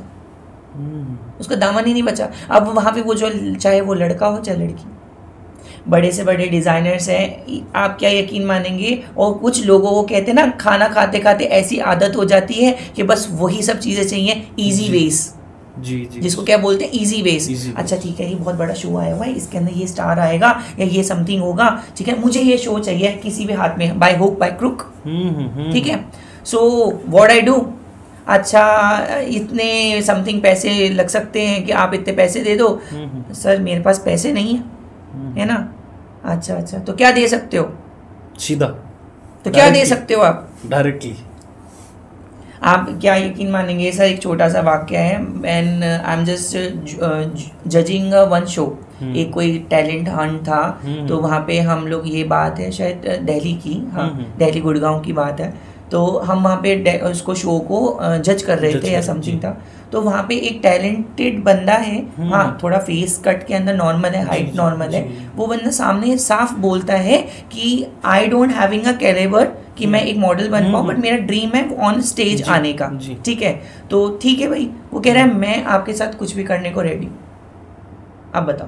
उसका दामन ही नहीं बचा। अब वहाँ पे वो जो, चाहे वो लड़का हो चाहे लड़की, बड़े से बड़े डिज़ाइनर्स हैं, आप क्या यकीन मानेंगे, और कुछ लोगों को कहते हैं ना खाना खाते खाते ऐसी आदत हो जाती है कि बस वही सब चीज़ें चाहिए, ईजी वेज, जी जिसको क्या बोलते हैं, ईजी वेज। Easy अच्छा ठीक है, ये बहुत बड़ा शो आया हुआ है, इसके अंदर ये स्टार आएगा या ये समथिंग होगा, ठीक है, मुझे ये शो चाहिए किसी भी हाथ में, बाय हुक बाय क्रुक, ठीक है। सो व्हाट आई डू, अच्छा इतने समथिंग पैसे लग सकते हैं कि आप इतने पैसे दे दो। सर मेरे पास पैसे नहीं है ना। अच्छा तो क्या दे सकते हो, सीधा तो क्या दे सकते हो आप डायरेक्टली। आप क्या यकीन मानेंगे सर, एक छोटा सा वाक्य है, and I am just judging one show, एक कोई टैलेंट हंट था, तो वहाँ पे हम लोग, ये बात है शायद दिल्ली की, हाँ दिल्ली गुड़गांव की बात है, तो हम वहाँ पे उसको शो को जज कर रहे थे या समथिंग था, तो वहाँ पे एक टैलेंटेड बंदा है, हाँ थोड़ा फेस कट के अंदर नॉर्मल है, हाइट नॉर्मल है, वो बंदा सामने साफ बोलता है कि I don't having a calibre कि मैं एक मॉडल बन पाऊँ, बट मेरा ड्रीम है ऑन स्टेज आने का, ठीक है। तो ठीक है भाई, वो कह रहा है मैं आपके साथ कुछ भी करने को रेडी हूँ, आप बताओ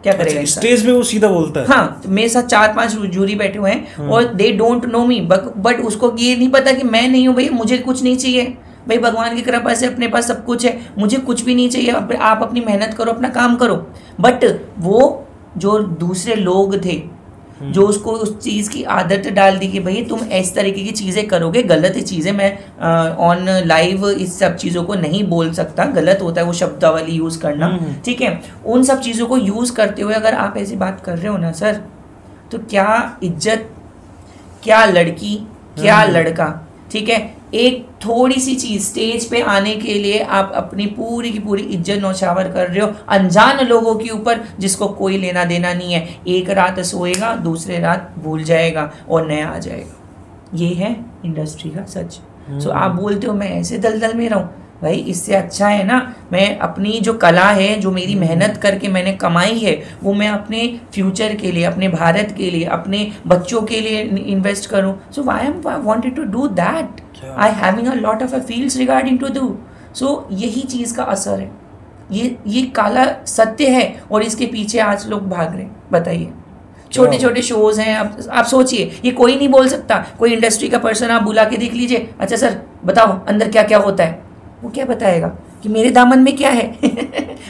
क्या करेगा। स्टेज पे वो सीधा बोलता है। हाँ, तो मेरे साथ 4-5 जूरी बैठे हुए हैं और they don't know me, but उसको ये नहीं पता कि मैं नहीं हूँ भैया, मुझे कुछ नहीं चाहिए भाई, भगवान की कृपा से अपने पास सब कुछ है, मुझे कुछ भी नहीं चाहिए, आप अपनी मेहनत करो, अपना काम करो। बट वो जो दूसरे लोग थे जो उसको उस चीज़ की आदत डाल दी कि भाई तुम इस तरीके की चीज़ें करोगे, गलत चीज़ें, मैं ऑन लाइव इस सब चीज़ों को नहीं बोल सकता, गलत होता है वो शब्दावली यूज़ करना, ठीक है। उन सब चीज़ों को यूज़ करते हुए अगर आप ऐसी बात कर रहे हो ना सर, तो क्या इज्जत, क्या लड़की, क्या लड़का, ठीक है, एक थोड़ी सी चीज़ स्टेज पे आने के लिए आप अपनी पूरी की पूरी इज्जत नौछावर कर रहे हो अनजान लोगों के ऊपर, जिसको कोई लेना देना नहीं है, एक रात सोएगा, दूसरे रात भूल जाएगा और नया आ जाएगा। ये है इंडस्ट्री का सच। सो आप बोलते हो मैं ऐसे दलदल में रहूं, भाई इससे अच्छा है ना मैं अपनी जो कला है, जो मेरी मेहनत करके मैंने कमाई है, वो मैं अपने फ्यूचर के लिए, अपने भारत के लिए, अपने बच्चों के लिए इन्वेस्ट करूं। So why am wanted to do that, I having a lot of fields regarding to do. So यही चीज़ का असर है, ये काला सत्य है और इसके पीछे आज लोग भाग रहे हैं। बताइए, छोटे छोटे शोज हैं, आप सोचिए, ये कोई नहीं बोल सकता, कोई इंडस्ट्री का पर्सन आप बुला के देख लीजिए, अच्छा सर बताओ अंदर क्या क्या होता है, वो क्या बताएगा कि मेरे दामन में क्या है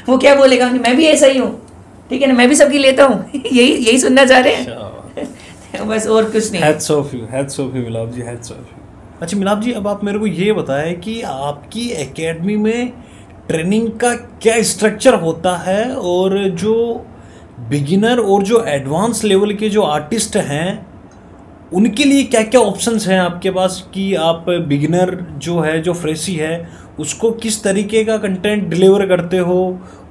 वो क्या बोलेगा कि मैं भी ऐसा ही हूँ, ठीक है ना, मैं भी सबकी लेता हूँ यही सुनना चाह रहे हैं बस, और कुछ नहीं। हैट्स ऑफ यू मिलाप जी, हैट्स ऑफ यू। अच्छा मिलाप जी, अब आप मेरे को ये बताएं कि आपकी एकेडमी में ट्रेनिंग का क्या स्ट्रक्चर होता है, और जो बिगिनर और जो एडवांस लेवल के जो आर्टिस्ट हैं उनके लिए क्या क्या ऑप्शंस हैं आपके पास, कि आप बिगिनर जो है, जो फ्रेशी है, उसको किस तरीके का कंटेंट डिलीवर करते हो,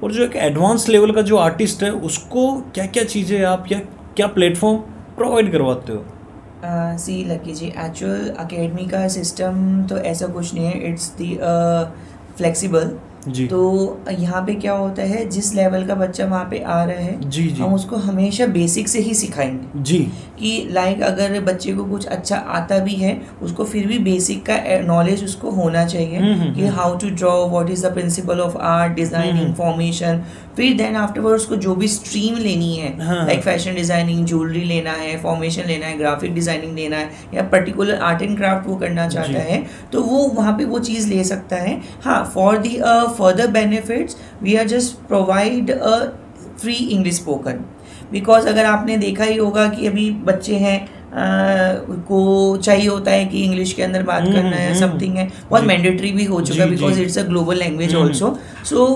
और जो एक एडवांस लेवल का जो आर्टिस्ट है उसको क्या क्या चीज़ें आप या क्या प्लेटफॉर्म प्रोवाइड करवाते हो। सी लकी जी, एक्चुअल अकेडमी का सिस्टम तो ऐसा कुछ नहीं है, इट्स दी फ्लेक्सिबल जी। तो यहाँ पे क्या होता है, जिस लेवल का बच्चा वहाँ पे आ रहा है जी, हम उसको हमेशा बेसिक से ही सिखाएंगे जी, कि लाइक अगर बच्चे को कुछ अच्छा आता भी है, उसको फिर भी बेसिक का नॉलेज उसको होना चाहिए कि how to draw, what is the principle of art, designing, formation, फिर देन आफ्टरवर्ड उसको जो भी स्ट्रीम लेनी है, लाइक फैशन डिजाइनिंग, ज्वेलरी लेना है, फॉर्मेशन लेना है, ग्राफिक डिजाइनिंग लेना है, या पर्टिकुलर आर्ट एंड क्राफ्ट वो करना चाहता है, तो वो वहाँ पे वो चीज़ ले सकता है। हाँ, for the further benefits we are just provide a free English spoken, because अगर आपने देखा ही होगा कि अभी बच्चे हैं को चाहिए होता है कि इंग्लिश के अंदर बात करना है, समथिंग है, बहुत मैंडेटरी भी हो चुका है, because it's a global language also. So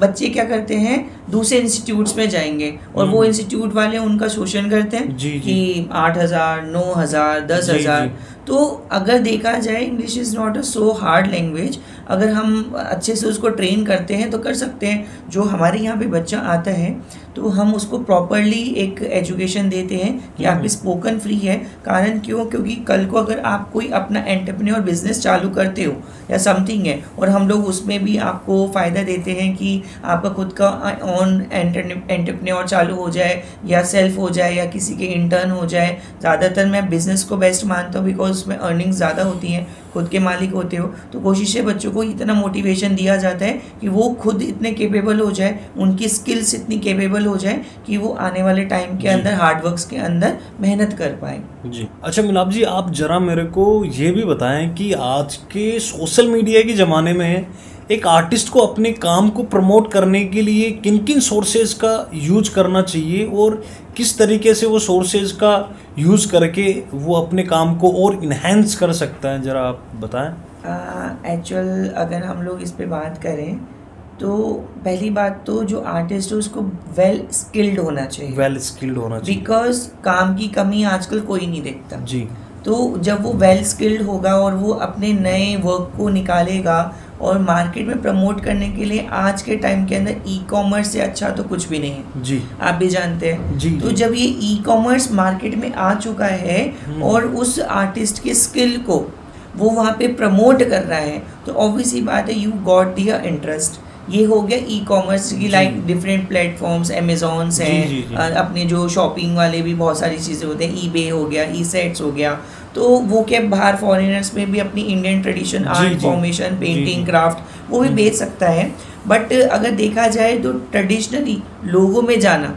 बच्चे क्या करते हैं, दूसरे इंस्टीट्यूट्स में जाएंगे और वो इंस्टीट्यूट वाले उनका शोषण करते हैं कि 8,000, 9,000, 10,000। तो अगर देखा जाए, English is not a so hard language, अगर हम अच्छे से उसको ट्रेन करते हैं तो कर सकते हैं। जो हमारे यहाँ पे बच्चा आता है तो हम उसको प्रॉपरली एक एजुकेशन देते हैं कि आपकी स्पोकन फ्री है। कारण क्यों? क्योंकि कल को अगर आप कोई अपना एंटरप्रेन्योर बिजनेस चालू करते हो या समथिंग है, और हम लोग उसमें भी आपको फ़ायदा देते हैं कि आपका खुद का ऑन एंटरप्रेन्योर चालू हो जाए या सेल्फ हो जाए या किसी के इंटर्न हो जाए। ज़्यादातर मैं बिज़नेस को बेस्ट मानता हूँ बिकॉज उसमें अर्निंग्स ज़्यादा होती हैं। खुद के मालिक होते हो, तो कोशिश है बच्चों को इतना मोटिवेशन दिया जाता है कि वो खुद इतने केपेबल हो जाए, उनकी स्किल्स इतनी केपेबल हो जाए कि वो आने वाले टाइम के अंदर हार्डवर्क्स के अंदर मेहनत कर पाए। जी अच्छा मिलाप जी, आप जरा मेरे को ये भी बताएं कि आज के सोशल मीडिया के ज़माने में एक आर्टिस्ट को अपने काम को प्रमोट करने के लिए किन किन सोर्सेज का यूज करना चाहिए और किस तरीके से वो सोर्सेज का यूज करके वो अपने काम को और इन्हेंस कर सकता है, जरा आप बताएं। एक्चुअल अगर हम लोग इस पे बात करें तो पहली बात तो जो आर्टिस्ट है उसको वेल स्किल्ड होना चाहिए, वेल स्किल्ड होना चाहिए, बिकॉज काम की कमी आजकल कोई नहीं देखता जी। तो जब वो वेल स्किल्ड होगा और वो अपने नए वर्क को निकालेगा और मार्केट में प्रमोट करने के लिए आज के टाइम के अंदर ई कॉमर्स से अच्छा तो कुछ भी नहीं है जी, आप भी जानते हैं जी, तो जी। जब ये ई कॉमर्स मार्केट में आ चुका है और उस आर्टिस्ट के स्किल को वो वहाँ पे प्रमोट कर रहा है तो ऑब्वियसली बात है यू गॉट दियर इंटरेस्ट। ये हो गया ई कॉमर्स की, लाइक डिफरेंट प्लेटफॉर्म्स, अमेजोन्स हैं, अपने जो शॉपिंग वाले भी बहुत सारी चीज़ें होते हैं, ईबे हो गया, ई सेट्स हो गया, तो वो क्या बाहर फॉरेनर्स में भी अपनी Indian tradition, art formation, painting, craft वो भी बेच सकता है। बट अगर देखा जाए तो ट्रेडिशनली लोगों में जाना,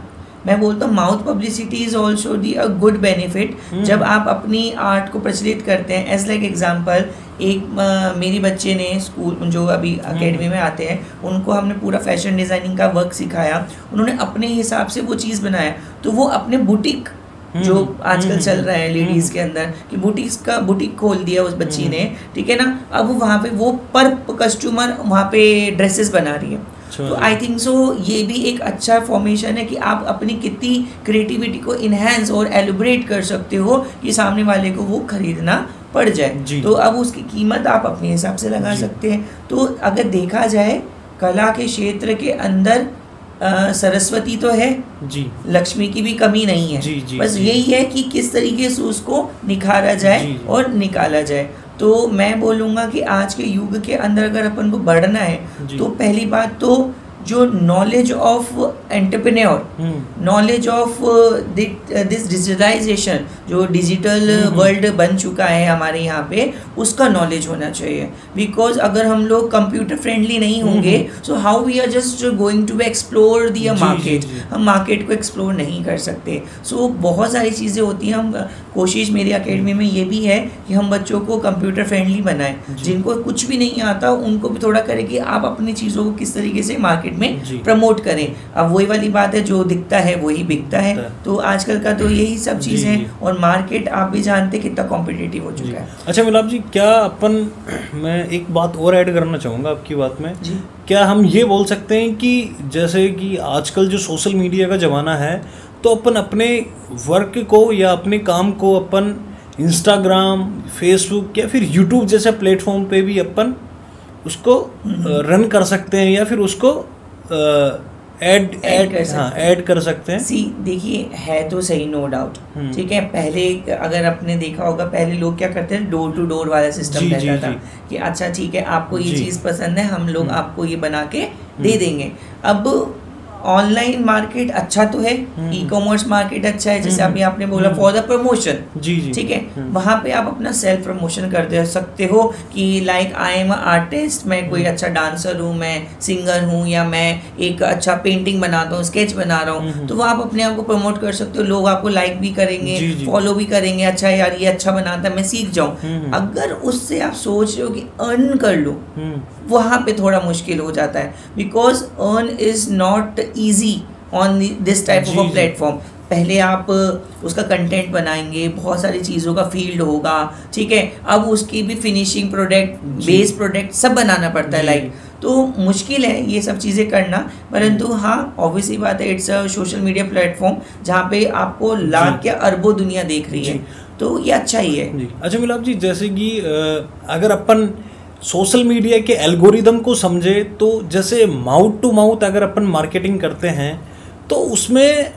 मैं बोलता हूँ mouth publicity is also the a good benefit. जब आप अपनी आर्ट को प्रचलित करते हैं, एज लाइक एग्जाम्पल एक मेरी बच्चे ने स्कूल जो अभी एकेडमी में आते हैं उनको हमने पूरा फैशन डिज़ाइनिंग का वर्क सिखाया, उन्होंने अपने हिसाब से वो चीज़ बनाया, तो वो अपने बुटीक जो आजकल चल रहा है लेडीज़ के अंदर कि बुटीक खोल दिया उस बच्ची ने, ठीक है ना। अब वहाँ पे वो पर कस्टमर वहाँ पे ड्रेसेस बना रही है, तो आई थिंक सो ये भी एक अच्छा फॉर्मेशन है कि आप अपनी कितनी क्रिएटिविटी को इन्हेंस और एलिब्रेट कर सकते हो कि सामने वाले को वो खरीदना पड़ जाए। तो अब उसकी कीमत आप अपने हिसाब से लगा सकते हैं। तो अगर देखा जाए कला के क्षेत्र के अंदर सरस्वती तो है जी, लक्ष्मी की भी कमी नहीं है, बस यही है कि किस तरीके से उसको निखारा जाए और निकाला जाए। तो मैं बोलूँगा कि आज के युग के अंदर अगर अपन को बढ़ना है तो पहली बात तो जो knowledge of entrepreneur, knowledge of this digitalisation, जो डिजिटल वर्ल्ड बन चुका है हमारे यहाँ पे, उसका नॉलेज होना चाहिए। बिकॉज अगर हम लोग कंप्यूटर फ्रेंडली नहीं होंगे so how we are just going to explore the market, हम मार्केट को एक्सप्लोर नहीं कर सकते। सो बहुत सारी चीज़ें होती हैं। हम कोशिश मेरी अकेडमी में ये भी है कि हम बच्चों को कंप्यूटर फ्रेंडली बनाएं, जिनको कुछ भी नहीं आता उनको भी थोड़ा करें कि आप अपनी चीज़ों को किस तरीके से मार्केट में प्रमोट करें। अब वही वाली बात है, जो दिखता है वही बिकता है, तो आजकल का तो यही सब चीज़ है। और मार्केट आप भी जानते कितना कॉम्पिटिटिव हो चुका है। अच्छा मिलाप जी, क्या अपन, मैं एक बात और ऐड करना चाहूँगा आपकी बात में जी। क्या हम ये बोल सकते हैं कि जैसे कि आजकल जो सोशल मीडिया का ज़माना है, तो अपन अपने वर्क को या अपने काम को अपन इंस्टाग्राम, फेसबुक या फिर यूट्यूब जैसे प्लेटफॉर्म पे भी अपन उसको रन कर सकते हैं या फिर उसको ऐड कर सकते हैं। सी देखिए, है तो सही, नो डाउट, ठीक है। पहले अगर आपने देखा होगा, पहले लोग क्या करते हैं, डोर टू डोर वाला सिस्टम रहता था कि अच्छा ठीक है आपको ये चीज़ पसंद है, हम लोग आपको ये बना के दे देंगे। अब ऑनलाइन मार्केट अच्छा तो है, ई कॉमर्स मार्केट अच्छा है, जैसे अभी आपने बोला फॉर द प्रमोशन, ठीक है, वहाँ पे आप अपना सेल्फ प्रमोशन कर सकते हो कि like I am a artist, मैं कोई अच्छा डांसर हूँ, मैं सिंगर हूँ, या मैं एक अच्छा पेंटिंग बनाता हूँ, स्केच बना रहा हूँ, तो वो आप अपने आप को प्रमोट कर सकते हो। लोग आपको लाइक भी करेंगे, फॉलो भी करेंगे, अच्छा यार ये अच्छा बनाता है, मैं सीख जाऊँ। अगर उससे आप सोच रहे हो कि अर्न कर लो, वहाँ पे थोड़ा मुश्किल हो जाता है, because earn is not easy on this type of a platform. पहले आप उसका कंटेंट बनाएंगे, बहुत सारी चीज़ों का फील्ड होगा, ठीक है, अब उसकी भी फिनिशिंग प्रोडक्ट, बेस प्रोडक्ट सब बनाना पड़ता है, लाइक, तो मुश्किल है ये सब चीज़ें करना। परंतु हाँ, ऑब्वियसली बात है, it's a social media platform जहाँ पे आपको लाख या अरबों दुनिया देख रही है, तो ये अच्छा ही है। अच्छा मिलाप जी, जैसे कि अगर अपन सोशल मीडिया के एल्गोरिदम को समझे, तो जैसे माउथ टू माउथ अगर अपन मार्केटिंग करते हैं तो उसमें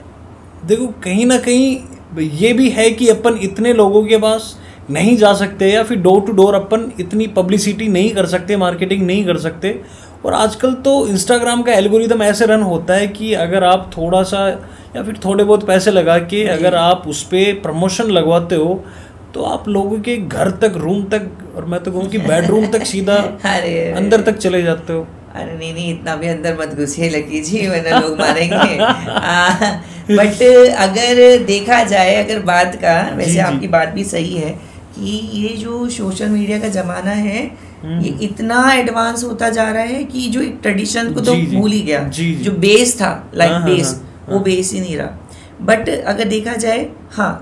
देखो कहीं ना कहीं ये भी है कि अपन इतने लोगों के पास नहीं जा सकते, या फिर डोर टू डोर अपन इतनी पब्लिसिटी नहीं कर सकते, मार्केटिंग नहीं कर सकते। और आजकल तो इंस्टाग्राम का एल्गोरिदम ऐसे रन होता है कि अगर आप थोड़ा सा या फिर थोड़े बहुत पैसे लगा के अगर आप उस पर प्रमोशन लगवाते हो तो आप लोगों के घर तक, रूम तक और मैं तो कहूँ कि बेडरूम तक सीधा अरे अंदर तक चले जाते हो। अरे नहीं इतना भी अंदर मत घुसिए लकी जी, वरना लोग मारेंगे। बट अगर देखा जाए, अगर बात का वैसे आपकी बात भी सही है कि ये जो सोशल मीडिया का ज़माना है ये इतना एडवांस होता जा रहा है कि जो एक ट्रेडिशन को तो भूल ही गया। जो बेस था, लाइक बेस, वो बेस ही नहीं रहा। बट अगर देखा जाए, हाँ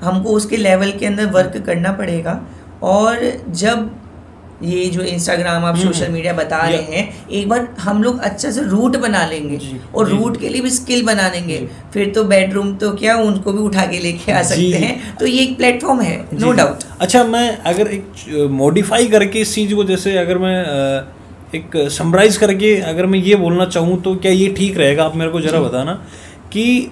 हमको उसके लेवल के अंदर वर्क करना पड़ेगा। और जब ये जो इंस्टाग्राम आप सोशल मीडिया बता रहे हैं, एक बार हम लोग अच्छा से रूट बना लेंगे और रूट के लिए भी स्किल बना लेंगे, फिर तो बेडरूम तो क्या, उनको भी उठा के लेके आ सकते हैं। तो ये एक प्लेटफॉर्म है, नो डाउट। अच्छा, मैं अगर एक मॉडिफाई करके इस चीज़ को, जैसे अगर मैं एक समराइज करके अगर मैं ये बोलना चाहूँ तो क्या ये ठीक रहेगा? आप मेरे को ज़रा बताना कि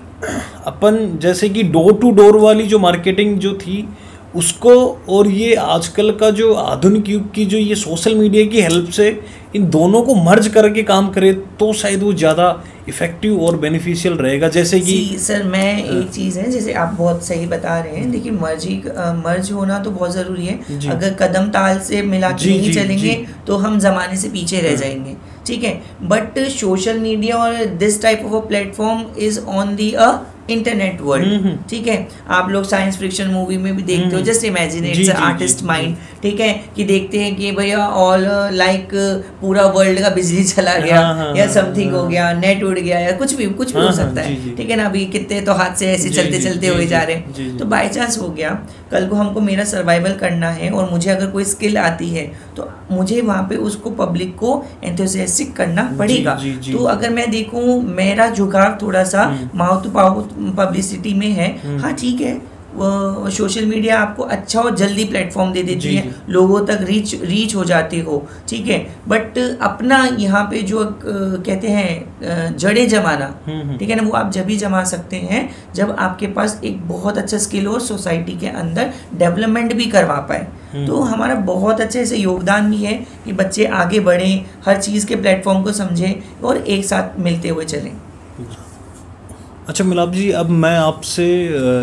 अपन जैसे कि डोर टू डोर वाली जो मार्केटिंग जो थी उसको, और ये आजकल का जो आधुनिक युग की जो ये सोशल मीडिया की हेल्प से इन दोनों को मर्ज करके काम करे तो शायद वो ज़्यादा इफेक्टिव और बेनिफिशियल रहेगा। जैसे कि सर मैं एक चीज़ है, जैसे आप बहुत सही बता रहे हैं, देखिए मर्ज होना तो बहुत ज़रूरी है। अगर कदम ताल से मिला के नहीं चलेंगे तो हम ज़माने से पीछे रह जाएंगे, ठीक है। बट सोशल मीडिया और this type of a platform is on the internet world, ठीक है। आप लोग साइंस फिक्शन मूवी में भी देखते हो, just imagine it's artist mind, ठीक है, कि देखते हैं कि भैया ऑल लाइक पूरा वर्ल्ड का बिजली चला गया या समथिंग हो गया, नेट उड़ गया या कुछ भी हो सकता है, ठीक है ना। अभी कितने तो हाथ से ऐसे चलते चलते हुए जा रहे हैं। तो बाई चांस हो गया, कल को हमको मेरा सर्वाइवल करना है और मुझे अगर कोई स्किल आती है तो मुझे वहाँ पे उसको पब्लिक को एंथुसियास्टिक करना पड़ेगा। तो अगर मैं देखूँ, मेरा झुकाव थोड़ा सा माउथ टू माउथ पब्लिसिटी में है। हाँ ठीक है, वो सोशल मीडिया आपको अच्छा और जल्दी प्लेटफॉर्म दे देती है, लोगों तक रीच हो जाती हो, ठीक है। बट अपना यहाँ पे जो कहते हैं जड़े जमाना, ठीक है ना, वो आप जब भी जमा सकते हैं जब आपके पास एक बहुत अच्छा स्किल हो, सोसाइटी के अंदर डेवलपमेंट भी करवा पाए। तो हमारा बहुत अच्छे से योगदान भी है कि बच्चे आगे बढ़ें, हर चीज़ के प्लेटफॉर्म को समझें और एक साथ मिलते हुए चलें। अच्छा मिलाप जी, अब मैं आपसे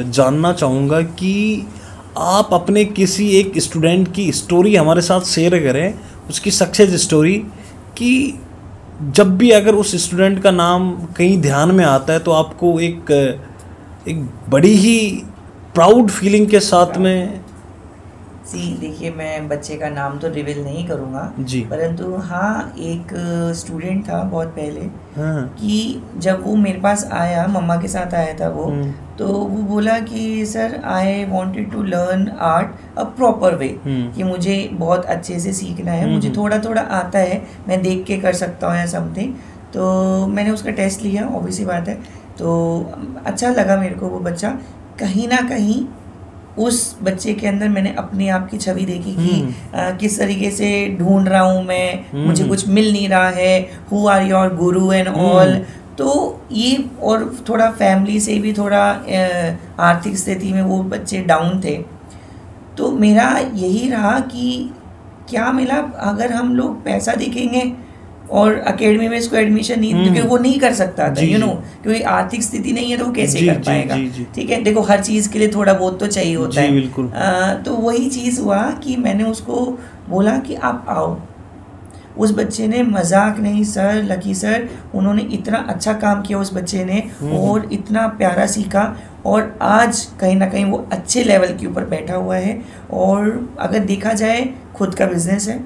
जानना चाहूँगा कि आप अपने किसी एक स्टूडेंट की स्टोरी हमारे साथ शेयर करें, उसकी सक्सेस स्टोरी, कि जब भी अगर उस स्टूडेंट का नाम कहीं ध्यान में आता है तो आपको एक बड़ी ही प्राउड फीलिंग के साथ में। देखिए, मैं बच्चे का नाम तो रिवील नहीं करूँगा जी, परंतु हाँ एक स्टूडेंट था बहुत पहले, कि जब वो मेरे पास आया, मम्मा के साथ आया था वो, तो वो बोला कि sir I wanted to learn art a proper way, कि मुझे बहुत अच्छे से सीखना है, मुझे थोड़ा थोड़ा आता है, मैं देख के कर सकता हूँ या समथिंग। तो मैंने उसका टेस्ट लिया, ऑब्वियसली बात है, तो अच्छा लगा मेरे को वो बच्चा। कहीं ना कहीं उस बच्चे के अंदर मैंने अपने आप की छवि देखी कि किस तरीके से ढूंढ रहा हूँ मैं, मुझे कुछ मिल नहीं रहा है, who are your Guru and all. तो ये, और थोड़ा फैमिली से भी थोड़ा आर्थिक स्थिति में वो बच्चे डाउन थे। तो मेरा यही रहा कि क्या मिला, अगर हम लोग पैसा देखेंगे और एकेडमी में इसको एडमिशन नहीं, क्योंकि वो नहीं कर सकता था, यू नो, क्योंकि आर्थिक स्थिति नहीं है तो वो कैसे कर पाएगा, ठीक है। देखो, हर चीज़ के लिए थोड़ा बहुत तो चाहिए होता है। तो वही चीज़ हुआ कि मैंने उसको बोला कि आप आओ। उस बच्चे ने, मजाक नहीं सर, लकी सर, उन्होंने इतना अच्छा काम किया उस बच्चे ने और इतना प्यारा सीखा, और आज कहीं ना कहीं वो अच्छे लेवल के ऊपर बैठा हुआ है। और अगर देखा जाए, खुद का बिजनेस है,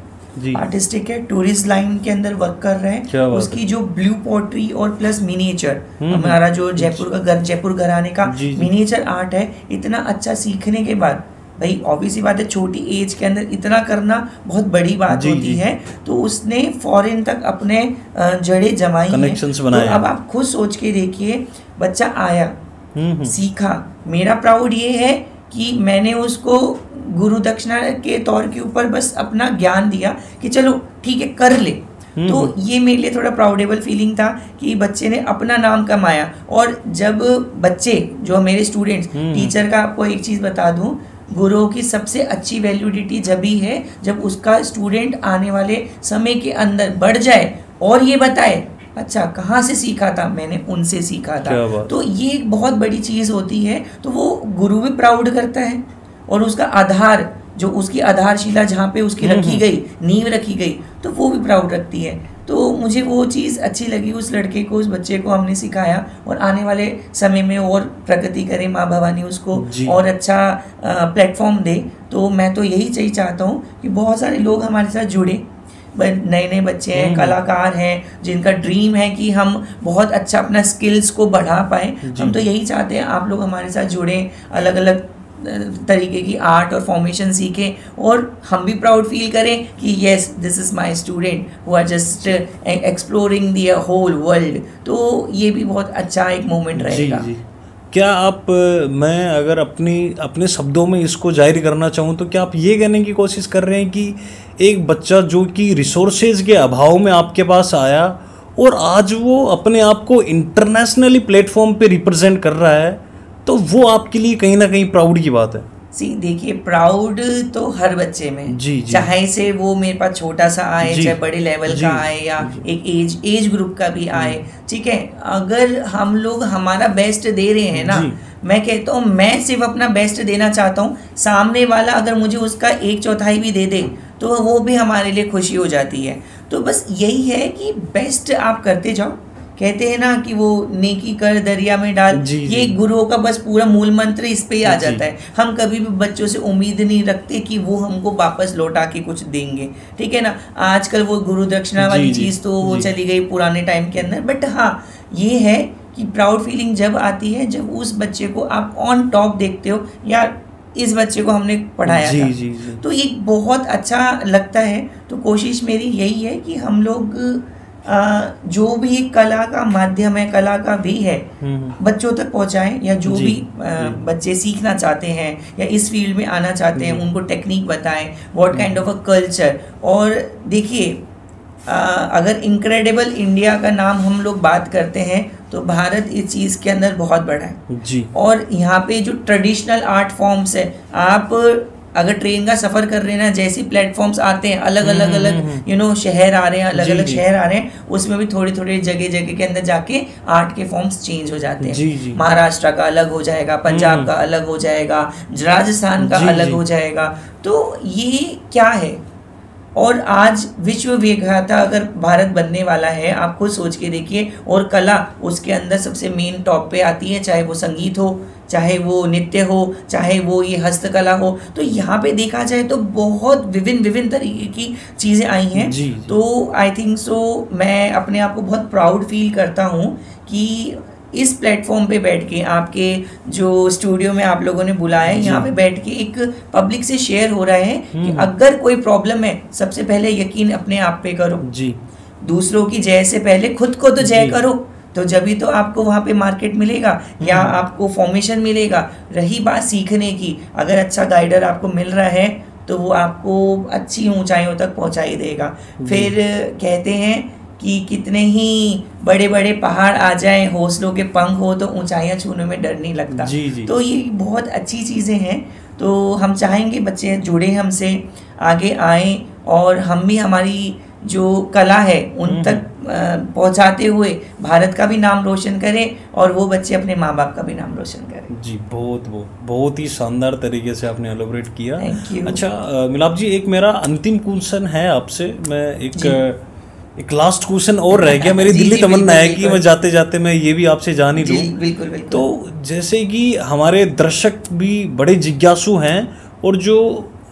आर्टिस्टिक है, टूरिस्ट लाइन के अंदर वर्क कर रहे हैं। उसकी जो ब्लू पोट्री और प्लस मिनिएचर, हमारा जो जयपुर घराने का मिनिएचर आर्ट है, इतना अच्छा सीखने के बाद, भाई ऑब्वियसली बात है, छोटी एज के अंदर इतना करना बहुत बड़ी बात होती है। तो उसने फॉरेन तक अपने जड़े जमाई हैं। तो अब आप खुद सोच के देखिए, बच्चा आया, सीखा, मेरा प्राउड ये है कि मैंने उसको गुरु दक्षिणा के तौर के ऊपर बस अपना ज्ञान दिया कि चलो ठीक है कर ले। तो ये मेरे लिए थोड़ा प्राउडेबल फीलिंग था कि बच्चे ने अपना नाम कमाया। और जब बच्चे, जो मेरे स्टूडेंट्स, टीचर का आपको एक चीज़ बता दूं, गुरुओं की सबसे अच्छी वैल्यूडिटी जब ही है जब उसका स्टूडेंट आने वाले समय के अंदर बढ़ जाए और ये बताए, अच्छा कहाँ से सीखा था, मैंने उनसे सीखा था। तो ये एक बहुत बड़ी चीज़ होती है। तो वो गुरु भी प्राउड करता है और उसका आधार जो उसकी आधारशिला जहाँ पे उसकी रखी गई, नींव रखी गई, तो वो भी प्राउड रखती है। तो मुझे वो चीज़ अच्छी लगी, उस लड़के को, उस बच्चे को हमने सिखाया, और आने वाले समय में और प्रगति करे, माँ भवानी उसको और अच्छा प्लेटफॉर्म दे। तो मैं तो यही चाहता हूँ कि बहुत सारे लोग हमारे साथ जुड़े, नए नए बच्चे हैं, कलाकार हैं, जिनका ड्रीम है कि हम बहुत अच्छा अपना स्किल्स को बढ़ा पाए। हम तो यही चाहते हैं आप लोग हमारे साथ जुड़ें, अलग अलग तरीके की आर्ट और फॉर्मेशन सीखें, और हम भी प्राउड फील करें कि yes this is my student who are just exploring the whole world. तो ये भी बहुत अच्छा एक मोमेंट रहेगा। जी। क्या आप मैं अगर अपने शब्दों में इसको जाहिर करना चाहूँ तो क्या आप ये कहने की कोशिश कर रहे हैं कि एक बच्चा जो कि रिसोर्सेज के अभाव में आपके पास आया और आज वो अपने आप को इंटरनेशनली प्लेटफॉर्म पे रिप्रेजेंट कर रहा है, तो वो आपके लिए कहीं ना कहीं प्राउड की बात है? देखिए, प्राउड तो हर बच्चे में, जी। चाहे से वो मेरे पास छोटा सा आए, चाहे बड़े लेवल का आए, या एक एज ग्रुप का भी आए, ठीक है। अगर हम लोग हमारा बेस्ट दे रहे हैं ना, मैं कहता हूँ मैं सिर्फ अपना बेस्ट देना चाहता हूँ, सामने वाला अगर मुझे उसका 1/4 भी दे दे तो वो भी हमारे लिए खुशी हो जाती है। तो बस यही है कि बेस्ट आप करते जाओ। कहते हैं ना कि वो नेकी कर दरिया में डाल, ये गुरुओं का बस पूरा मूल मंत्र इस पे ही आ जाता है। हम कभी भी बच्चों से उम्मीद नहीं रखते कि वो हमको वापस लौटा के कुछ देंगे, ठीक है ना। आजकल वो गुरु दक्षिणा वाली चीज़ तो वो चली गई पुराने टाइम के अंदर, बट हाँ ये है कि प्राउड फीलिंग जब आती है जब उस बच्चे को आप ऑन टॉप देखते हो, यार इस बच्चे को हमने पढ़ाया था। तो ये बहुत अच्छा लगता है। तो कोशिश मेरी यही है कि हम लोग जो भी कला का माध्यम है, कला का भी है, बच्चों तक पहुंचाएं, या जो भी बच्चे सीखना चाहते हैं या इस फील्ड में आना चाहते हैं उनको टेक्निक बताएं, what kind of a culture. और देखिए, अगर इनक्रेडिबल इंडिया का नाम हम लोग बात करते हैं तो भारत इस चीज़ के अंदर बहुत बड़ा है जी। और यहाँ पे जो ट्रेडिशनल आर्ट फॉर्म्स है, आप अगर ट्रेन का सफ़र कर रहे हैं ना, जैसे प्लेटफॉर्म्स आते हैं अलग अलग शहर आ रहे हैं, अलग अलग शहर आ रहे हैं, उसमें भी थोड़ी थोड़ी जगह के अंदर जाके आर्ट के फॉर्म्स चेंज हो जाते हैं। महाराष्ट्र का अलग हो जाएगा, पंजाब का अलग हो जाएगा, राजस्थान का अलग हो जाएगा। तो ये क्या है, और आज विश्व विजेता अगर भारत बनने वाला है, आप खुद सोच के देखिए, और कला उसके अंदर सबसे मेन टॉप पे आती है, चाहे वो संगीत हो, चाहे वो नृत्य हो, चाहे वो ये हस्तकला हो। तो यहाँ पे देखा जाए तो बहुत विभिन्न तरीके की चीज़ें आई हैं। तो आई थिंक सो मैं अपने आप को बहुत प्राउड फील करता हूँ कि इस प्लेटफॉर्म पे बैठ के, आपके जो स्टूडियो में आप लोगों ने बुलाया है, यहाँ पे बैठ के एक पब्लिक से शेयर हो रहा है कि अगर कोई प्रॉब्लम है, सबसे पहले यकीन अपने आप पे करो जी। दूसरों की जय से पहले खुद को तो जय करो, तो जब भी तो आपको वहाँ पे मार्केट मिलेगा या आपको फॉर्मेशन मिलेगा। रही बात सीखने की, अगर अच्छा गाइडर आपको मिल रहा है तो वो आपको अच्छी ऊंचाइयों तक पहुँचा ही देगा। फिर कहते हैं कि कितने ही बड़े बड़े पहाड़ आ जाएं, हौसलों के पंख हो तो ऊंचाइयां छूने में डर नहीं लगता। जी। तो ये बहुत अच्छी चीज़ें हैं। तो हम चाहेंगे बच्चे जुड़े हमसे, आगे आएं, और हम भी हमारी जो कला है उन तक पहुंचाते हुए भारत का भी नाम रोशन करें, और वो बच्चे अपने माँ बाप का भी नाम रोशन करें। जी, बहुत ही शानदार तरीके से आपने एलोबरेट किया। Thank you. अच्छा मिलाप जी, एक मेरा अंतिम क्वेश्चन है आपसे। मैं एक लास्ट क्वेश्चन और रह गया, मेरी दिल्ली तमन्ना है कि मैं जाते जाते मैं ये भी आपसे जान ही लूँ। बिल्कुल। तो जैसे कि हमारे दर्शक भी बड़े जिज्ञासु हैं, और जो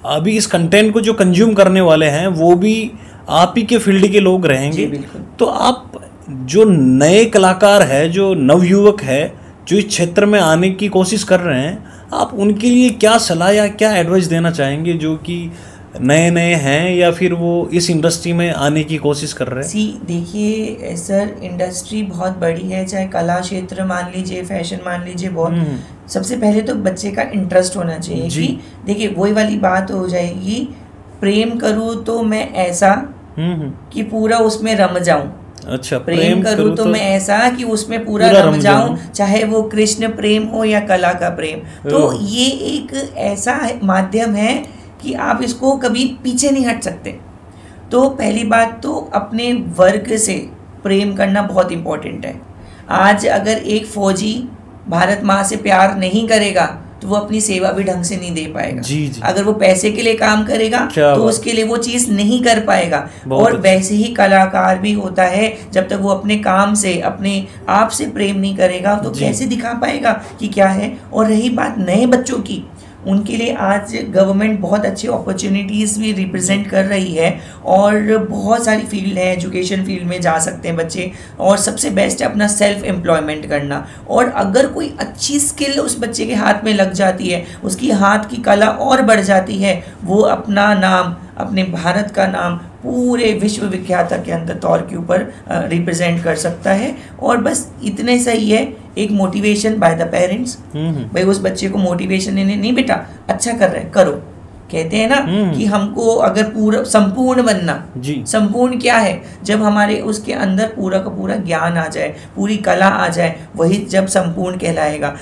अभी इस कंटेंट को जो कंज्यूम करने वाले हैं वो भी आप ही के फील्ड के लोग रहेंगे। तो आप जो नए कलाकार है, जो नवयुवक है, जो इस क्षेत्र में आने की कोशिश कर रहे हैं, आप उनके लिए क्या सलाह या क्या एडवाइस देना चाहेंगे, जो कि नए हैं या फिर वो इस इंडस्ट्री में आने की कोशिश कर रहे हैं? देखिए सर, इंडस्ट्री बहुत बड़ी है, चाहे कला क्षेत्र मान लीजिए, फैशन मान लीजिए, बहुत सबसे पहले तो बच्चे का इंटरेस्ट होना चाहिए कि देखिए वही वाली बात हो जाएगी, प्रेम करूँ तो मैं ऐसा कि पूरा उसमें रम जाऊं। अच्छा, प्रेम करूँ तो मैं ऐसा कि उसमें पूरा रम जाऊं, चाहे वो कृष्ण प्रेम हो या कला का प्रेम। तो ये एक ऐसा माध्यम है कि आप इसको कभी पीछे नहीं हट सकते। तो पहली बात तो अपने वर्क से प्रेम करना बहुत इम्पोर्टेंट है। आज अगर एक फौजी भारत माँ से प्यार नहीं करेगा तो वो अपनी सेवा भी ढंग से नहीं दे पाएगा। जी जी। अगर वो पैसे के लिए काम करेगा तो उसके लिए वो चीज नहीं कर पाएगा। और वैसे ही कलाकार भी होता है, जब तक वो अपने काम से, अपने आप से प्रेम नहीं करेगा तो कैसे दिखा पाएगा कि क्या है। और रही बात नए बच्चों की, उनके लिए आज गवर्नमेंट बहुत अच्छी अपॉर्चुनिटीज़ भी रिप्रेजेंट कर रही है और बहुत सारी फील्ड है, एजुकेशन फील्ड में जा सकते हैं बच्चे। और सबसे बेस्ट है अपना सेल्फ एम्प्लॉयमेंट करना। और अगर कोई अच्छी स्किल उस बच्चे के हाथ में लग जाती है, उसकी हाथ की कला और बढ़ जाती है, वो अपना नाम, अपने भारत का नाम पूरे विश्व विख्यात के अंदर तौर के ऊपर रिप्रेजेंट कर सकता है। और बस इतने सही है, एक मोटिवेशन बाय द पेरेंट्स। भाई उस बच्चे को मोटिवेशन देने, नहीं बेटा अच्छा कर रहे करो। कहते हैं ना कि हमको अगर पूरा संपूर्ण बनना, संपूर्ण क्या है, जब हमारे उसके अंदर पूरा का पूरा ज्ञान आ जाए, पूरी कला आ जाए, वही जब संपूर्ण कहलाएगा।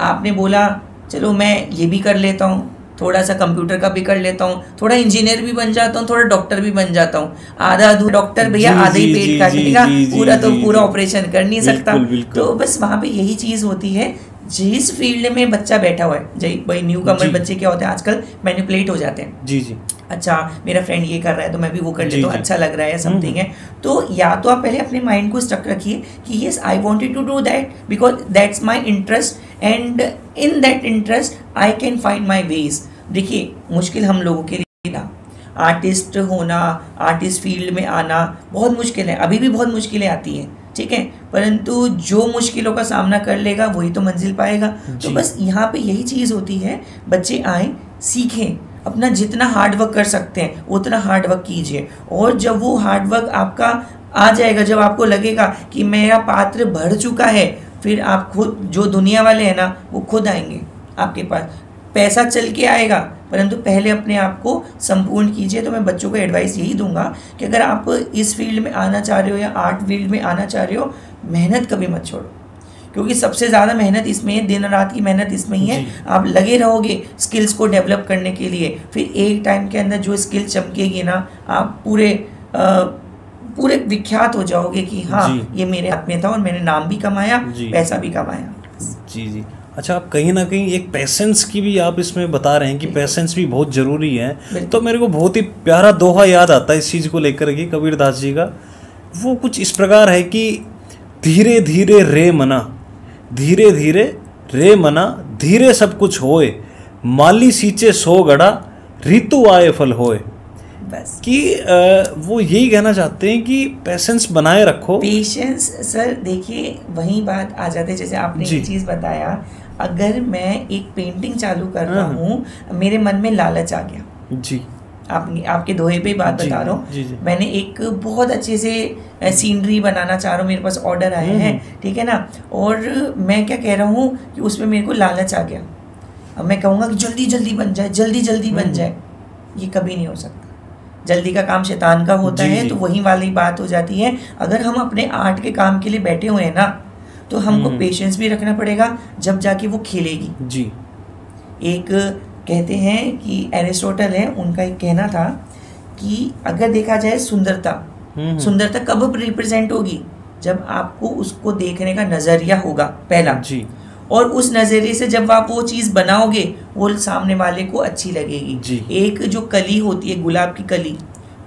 आपने बोला चलो मैं ये भी कर लेता हूँ, थोड़ा सा कंप्यूटर का भी कर लेता हूँ, थोड़ा इंजीनियर भी बन जाता हूँ, थोड़ा डॉक्टर भी बन जाता हूँ। आधा अधूरा डॉक्टर भैया आधा ही पेट काट देगा, पूरा तो पूरा ऑपरेशन कर नहीं सकता। तो बस वहाँ पे यही चीज़ होती है, जिस फील्ड में बच्चा बैठा हुआ है। भाई न्यू कमर बच्चे क्या होते हैं आजकल, मैनिपुलेट हो जाते हैं। जी जी, अच्छा मेरा फ्रेंड ये कर रहा है तो मैं भी वो कर लेता हूँ, अच्छा लग रहा है, समथिंग है। तो या तो आप पहले अपने माइंड को स्टक रखिए कि yes I wanted to do that because that's my interest and in that interest I can find my ways. देखिए मुश्किल हम लोगों के लिए था, आर्टिस्ट होना, आर्टिस्ट फील्ड में आना बहुत मुश्किल है, अभी भी बहुत मुश्किलें आती हैं, ठीक है। परंतु जो मुश्किलों का सामना कर लेगा वही तो मंजिल पाएगा। तो बस यहाँ पे यही चीज़ होती है, बच्चे आए सीखें, अपना जितना हार्डवर्क कर सकते हैं उतना हार्डवर्क कीजिए। और जब वो हार्डवर्क आपका आ जाएगा, जब आपको लगेगा कि मेरा पात्र भर चुका है, फिर आप खुद, जो दुनिया वाले हैं ना, वो खुद आएंगे आपके पास। पैसा चल के आएगा, परंतु पहले अपने आप को संपूर्ण कीजिए। तो मैं बच्चों को एडवाइस यही दूंगा कि अगर आप इस फील्ड में आना चाह रहे हो या आर्ट फील्ड में आना चाह रहे हो, मेहनत कभी मत छोड़ो, क्योंकि सबसे ज़्यादा मेहनत इसमें है, दिन रात की मेहनत इसमें ही है। आप लगे रहोगे स्किल्स को डेवलप करने के लिए, फिर एक टाइम के अंदर जो स्किल चमकेगी ना, आप पूरे विख्यात हो जाओगे कि हाँ ये मेरे हाथ में था और मैंने नाम भी कमाया, पैसा भी कमाया। जी जी। अच्छा, आप कहीं ना कहीं एक पेशेंस की भी आप इसमें बता रहे हैं कि पेशेंस भी बहुत ज़रूरी है। तो मेरे को बहुत ही प्यारा दोहा याद आता है इस चीज़ को लेकर के, कबीरदास जी का। वो कुछ इस प्रकार है कि धीरे धीरे रे मना, धीरे धीरे रे मना, धीरे सब कुछ होए, माली सींचे सो गड़ा, ऋतु आए फल होए। बस कि वो यही कहना चाहते हैं कि पेशेंस बनाए रखो। पेशेंस सर, देखिए वही बात आ जाती है, जैसे आपने ये चीज़ बताया, अगर मैं एक पेंटिंग चालू कर रहा हूँ, मेरे मन में लालच आ गया जी, आपके दोहे पे बात बता रहा हूँ, मैंने एक बहुत अच्छे से सीनरी बनाना चाह रहा हूँ, मेरे पास ऑर्डर आए हैं, ठीक है ना, और मैं क्या कह रहा हूँ कि उसमें मेरे को लालच आ गया। अब मैं कहूँगा कि जल्दी जल्दी बन जाए, जल्दी जल्दी बन जाए, ये कभी नहीं हो सकता। जल्दी का काम शैतान का होता है। तो वही वाली बात हो जाती है, अगर हम अपने आर्ट के काम के लिए बैठे हुए हैं ना, तो हमको पेशेंस भी रखना पड़ेगा, जब जाके वो खिलेगी जी। एक कहते हैं कि एरिस्टोटल है, उनका एक कहना था कि अगर देखा जाए सुंदरता कब रिप्रेजेंट होगी, जब आपको उसको देखने का नजरिया होगा पहला जी, और उस नज़रिए से जब आप वो चीज़ बनाओगे वो सामने वाले को अच्छी लगेगी जी। एक जो कली होती है, गुलाब की कली,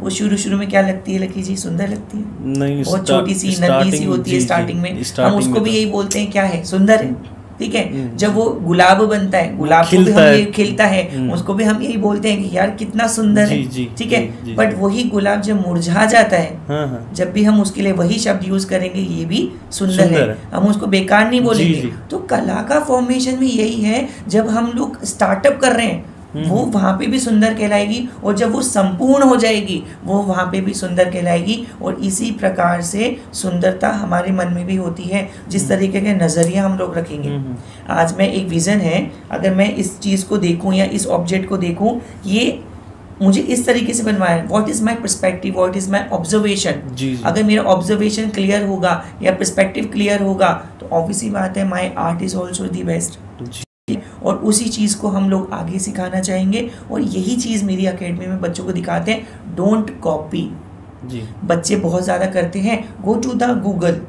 वो शुरू में क्या लगती है लकी जी, सुंदर लगती है, नहीं, बहुत छोटी सी नन्ही सी होती है स्टार्टिंग में, हम उसको भी यही बोलते हैं क्या है, सुंदर है, ठीक है। जब वो गुलाब बनता है, गुलाब को भी हम ये खिलता है, उसको भी हम यही बोलते हैं कि यार कितना सुंदर है, ठीक है। बट वही गुलाब जब मुरझा जाता है, जब भी हम उसके लिए वही शब्द यूज करेंगे, ये भी सुंदर है, हम उसको बेकार नहीं बोलेंगे। तो कला का फॉर्मेशन भी यही है, जब हम लोग स्टार्टअप कर रहे हैं वो वहाँ पे भी सुंदर कहलाएगी, और जब वो संपूर्ण हो जाएगी वो वहाँ पे भी सुंदर कहलाएगी। और इसी प्रकार से सुंदरता हमारे मन में भी होती है, जिस तरीके के नज़रिया हम लोग रखेंगे। आज मैं एक विज़न है, अगर मैं इस चीज़ को देखूँ या इस ऑब्जेक्ट को देखूँ, ये मुझे इस तरीके से बनवाया है, what is my perspective, what is my observation. अगर मेरा ऑब्जर्वेशन क्लियर होगा या पर्सपेक्टिव क्लियर होगा, तो ऑब्वियसली बात है my art is also the best. और उसी चीज़ को हम लोग आगे सिखाना चाहेंगे, और यही चीज़ मेरी एकेडमी में बच्चों को दिखाते हैं। डोंट कॉपी जी। बच्चे बहुत ज़्यादा करते हैं, go to the Google,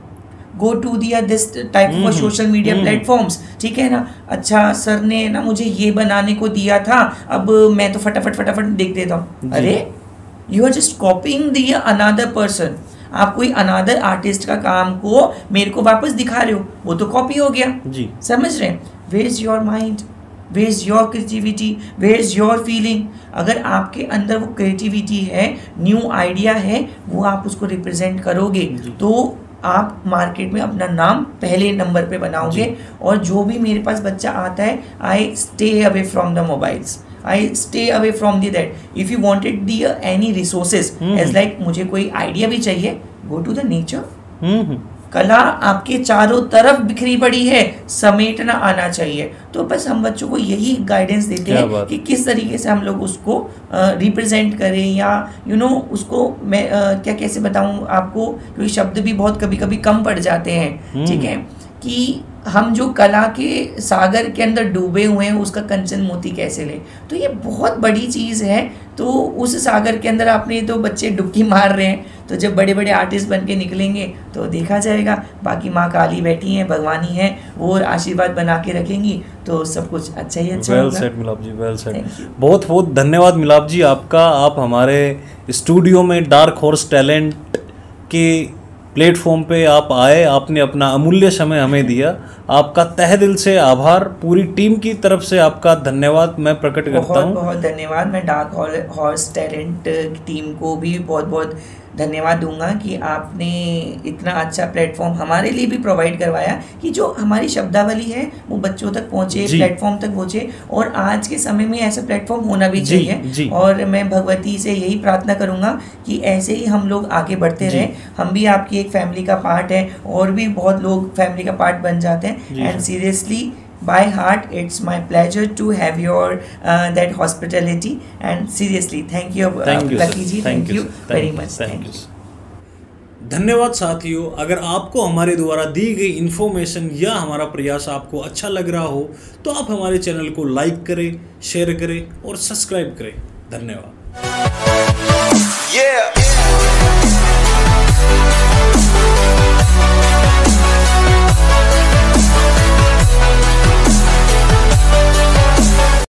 go to this type of social media platforms, ठीक है ना। अच्छा सर ने ना मुझे ये बनाने को दिया था, अब मैं तो फटाफट देख देता हूँ। अरे you are just copying the another person. आप कोई अनदर आर्टिस्ट का काम को मेरे को वापस दिखा रहे हो, वो तो कॉपी हो गया जी। समझ रहे हैं? Where is your mind, where is your creativity, where is your feeling. अगर आपके अंदर वो क्रिएटिविटी है, न्यू आइडिया है, वो आप उसको रिप्रेजेंट करोगे तो आप मार्केट में अपना नाम पहले नंबर पे बनाओगे। और जो भी मेरे पास बच्चा आता है, I stay away from the mobiles, I stay away from the that. If you wanted the any resources, as like मुझे कोई आइडिया भी चाहिए, go to the nature. कला आपके चारों तरफ बिखरी पड़ी है, समेटना आना चाहिए। तो बस हम बच्चों को यही गाइडेंस देते हैं कि किस तरीके से हम लोग उसको रिप्रेजेंट करें, या उसको मैं क्या कैसे बताऊं आपको, क्योंकि शब्द भी बहुत कभी कभी कम पड़ जाते हैं, ठीक है, कि हम जो कला के सागर के अंदर डूबे हुए हैं उसका कंचन मोती कैसे लें। तो ये बहुत बड़ी चीज़ है। तो उस सागर के अंदर आपने तो बच्चे डुबकी मार रहे हैं, तो जब बड़े बड़े आर्टिस्ट बन के निकलेंगे तो देखा जाएगा। बाकी माँ काली बैठी हैं, भगवानी हैं, वो आशीर्वाद बना के रखेंगी तो सब कुछ अच्छा ही अच्छा होगा। वेल सेड मिलाप जी, वेल सेड। बहुत बहुत धन्यवाद मिलाप जी आपका। आप हमारे स्टूडियो में डार्क हॉर्स टैलेंट के प्लेटफॉर्म पे आप आए, आपने अपना अमूल्य समय हमें दिया। आपका तहे दिल से आभार। पूरी टीम की तरफ से आपका धन्यवाद मैं प्रकट करता हूँ। बहुत धन्यवाद। मैं डार्क हॉर्स टैलेंट टीम को भी बहुत बहुत धन्यवाद दूंगा कि आपने इतना अच्छा प्लेटफॉर्म हमारे लिए भी प्रोवाइड करवाया कि जो हमारी शब्दावली है वो बच्चों तक पहुँचे, प्लेटफॉर्म तक पहुँचे। और आज के समय में ऐसा प्लेटफॉर्म होना भी चाहिए। और मैं भगवती से यही प्रार्थना करूँगा कि ऐसे ही हम लोग आगे बढ़ते रहें। हम भी आपकी एक फैमिली का पार्ट है, और भी बहुत लोग फैमिली का पार्ट बन जाते हैं। And seriously by heart, it's my pleasure to have your that hospitality, and seriously thank you Lucky ji, thank you very much, thank you। धन्यवाद साथियों। अगर आपको हमारे द्वारा दी गई इन्फॉर्मेशन या हमारा प्रयास आपको अच्छा लग रहा हो तो आप हमारे चैनल को लाइक करें, शेयर करें और सब्सक्राइब करें। धन्यवाद।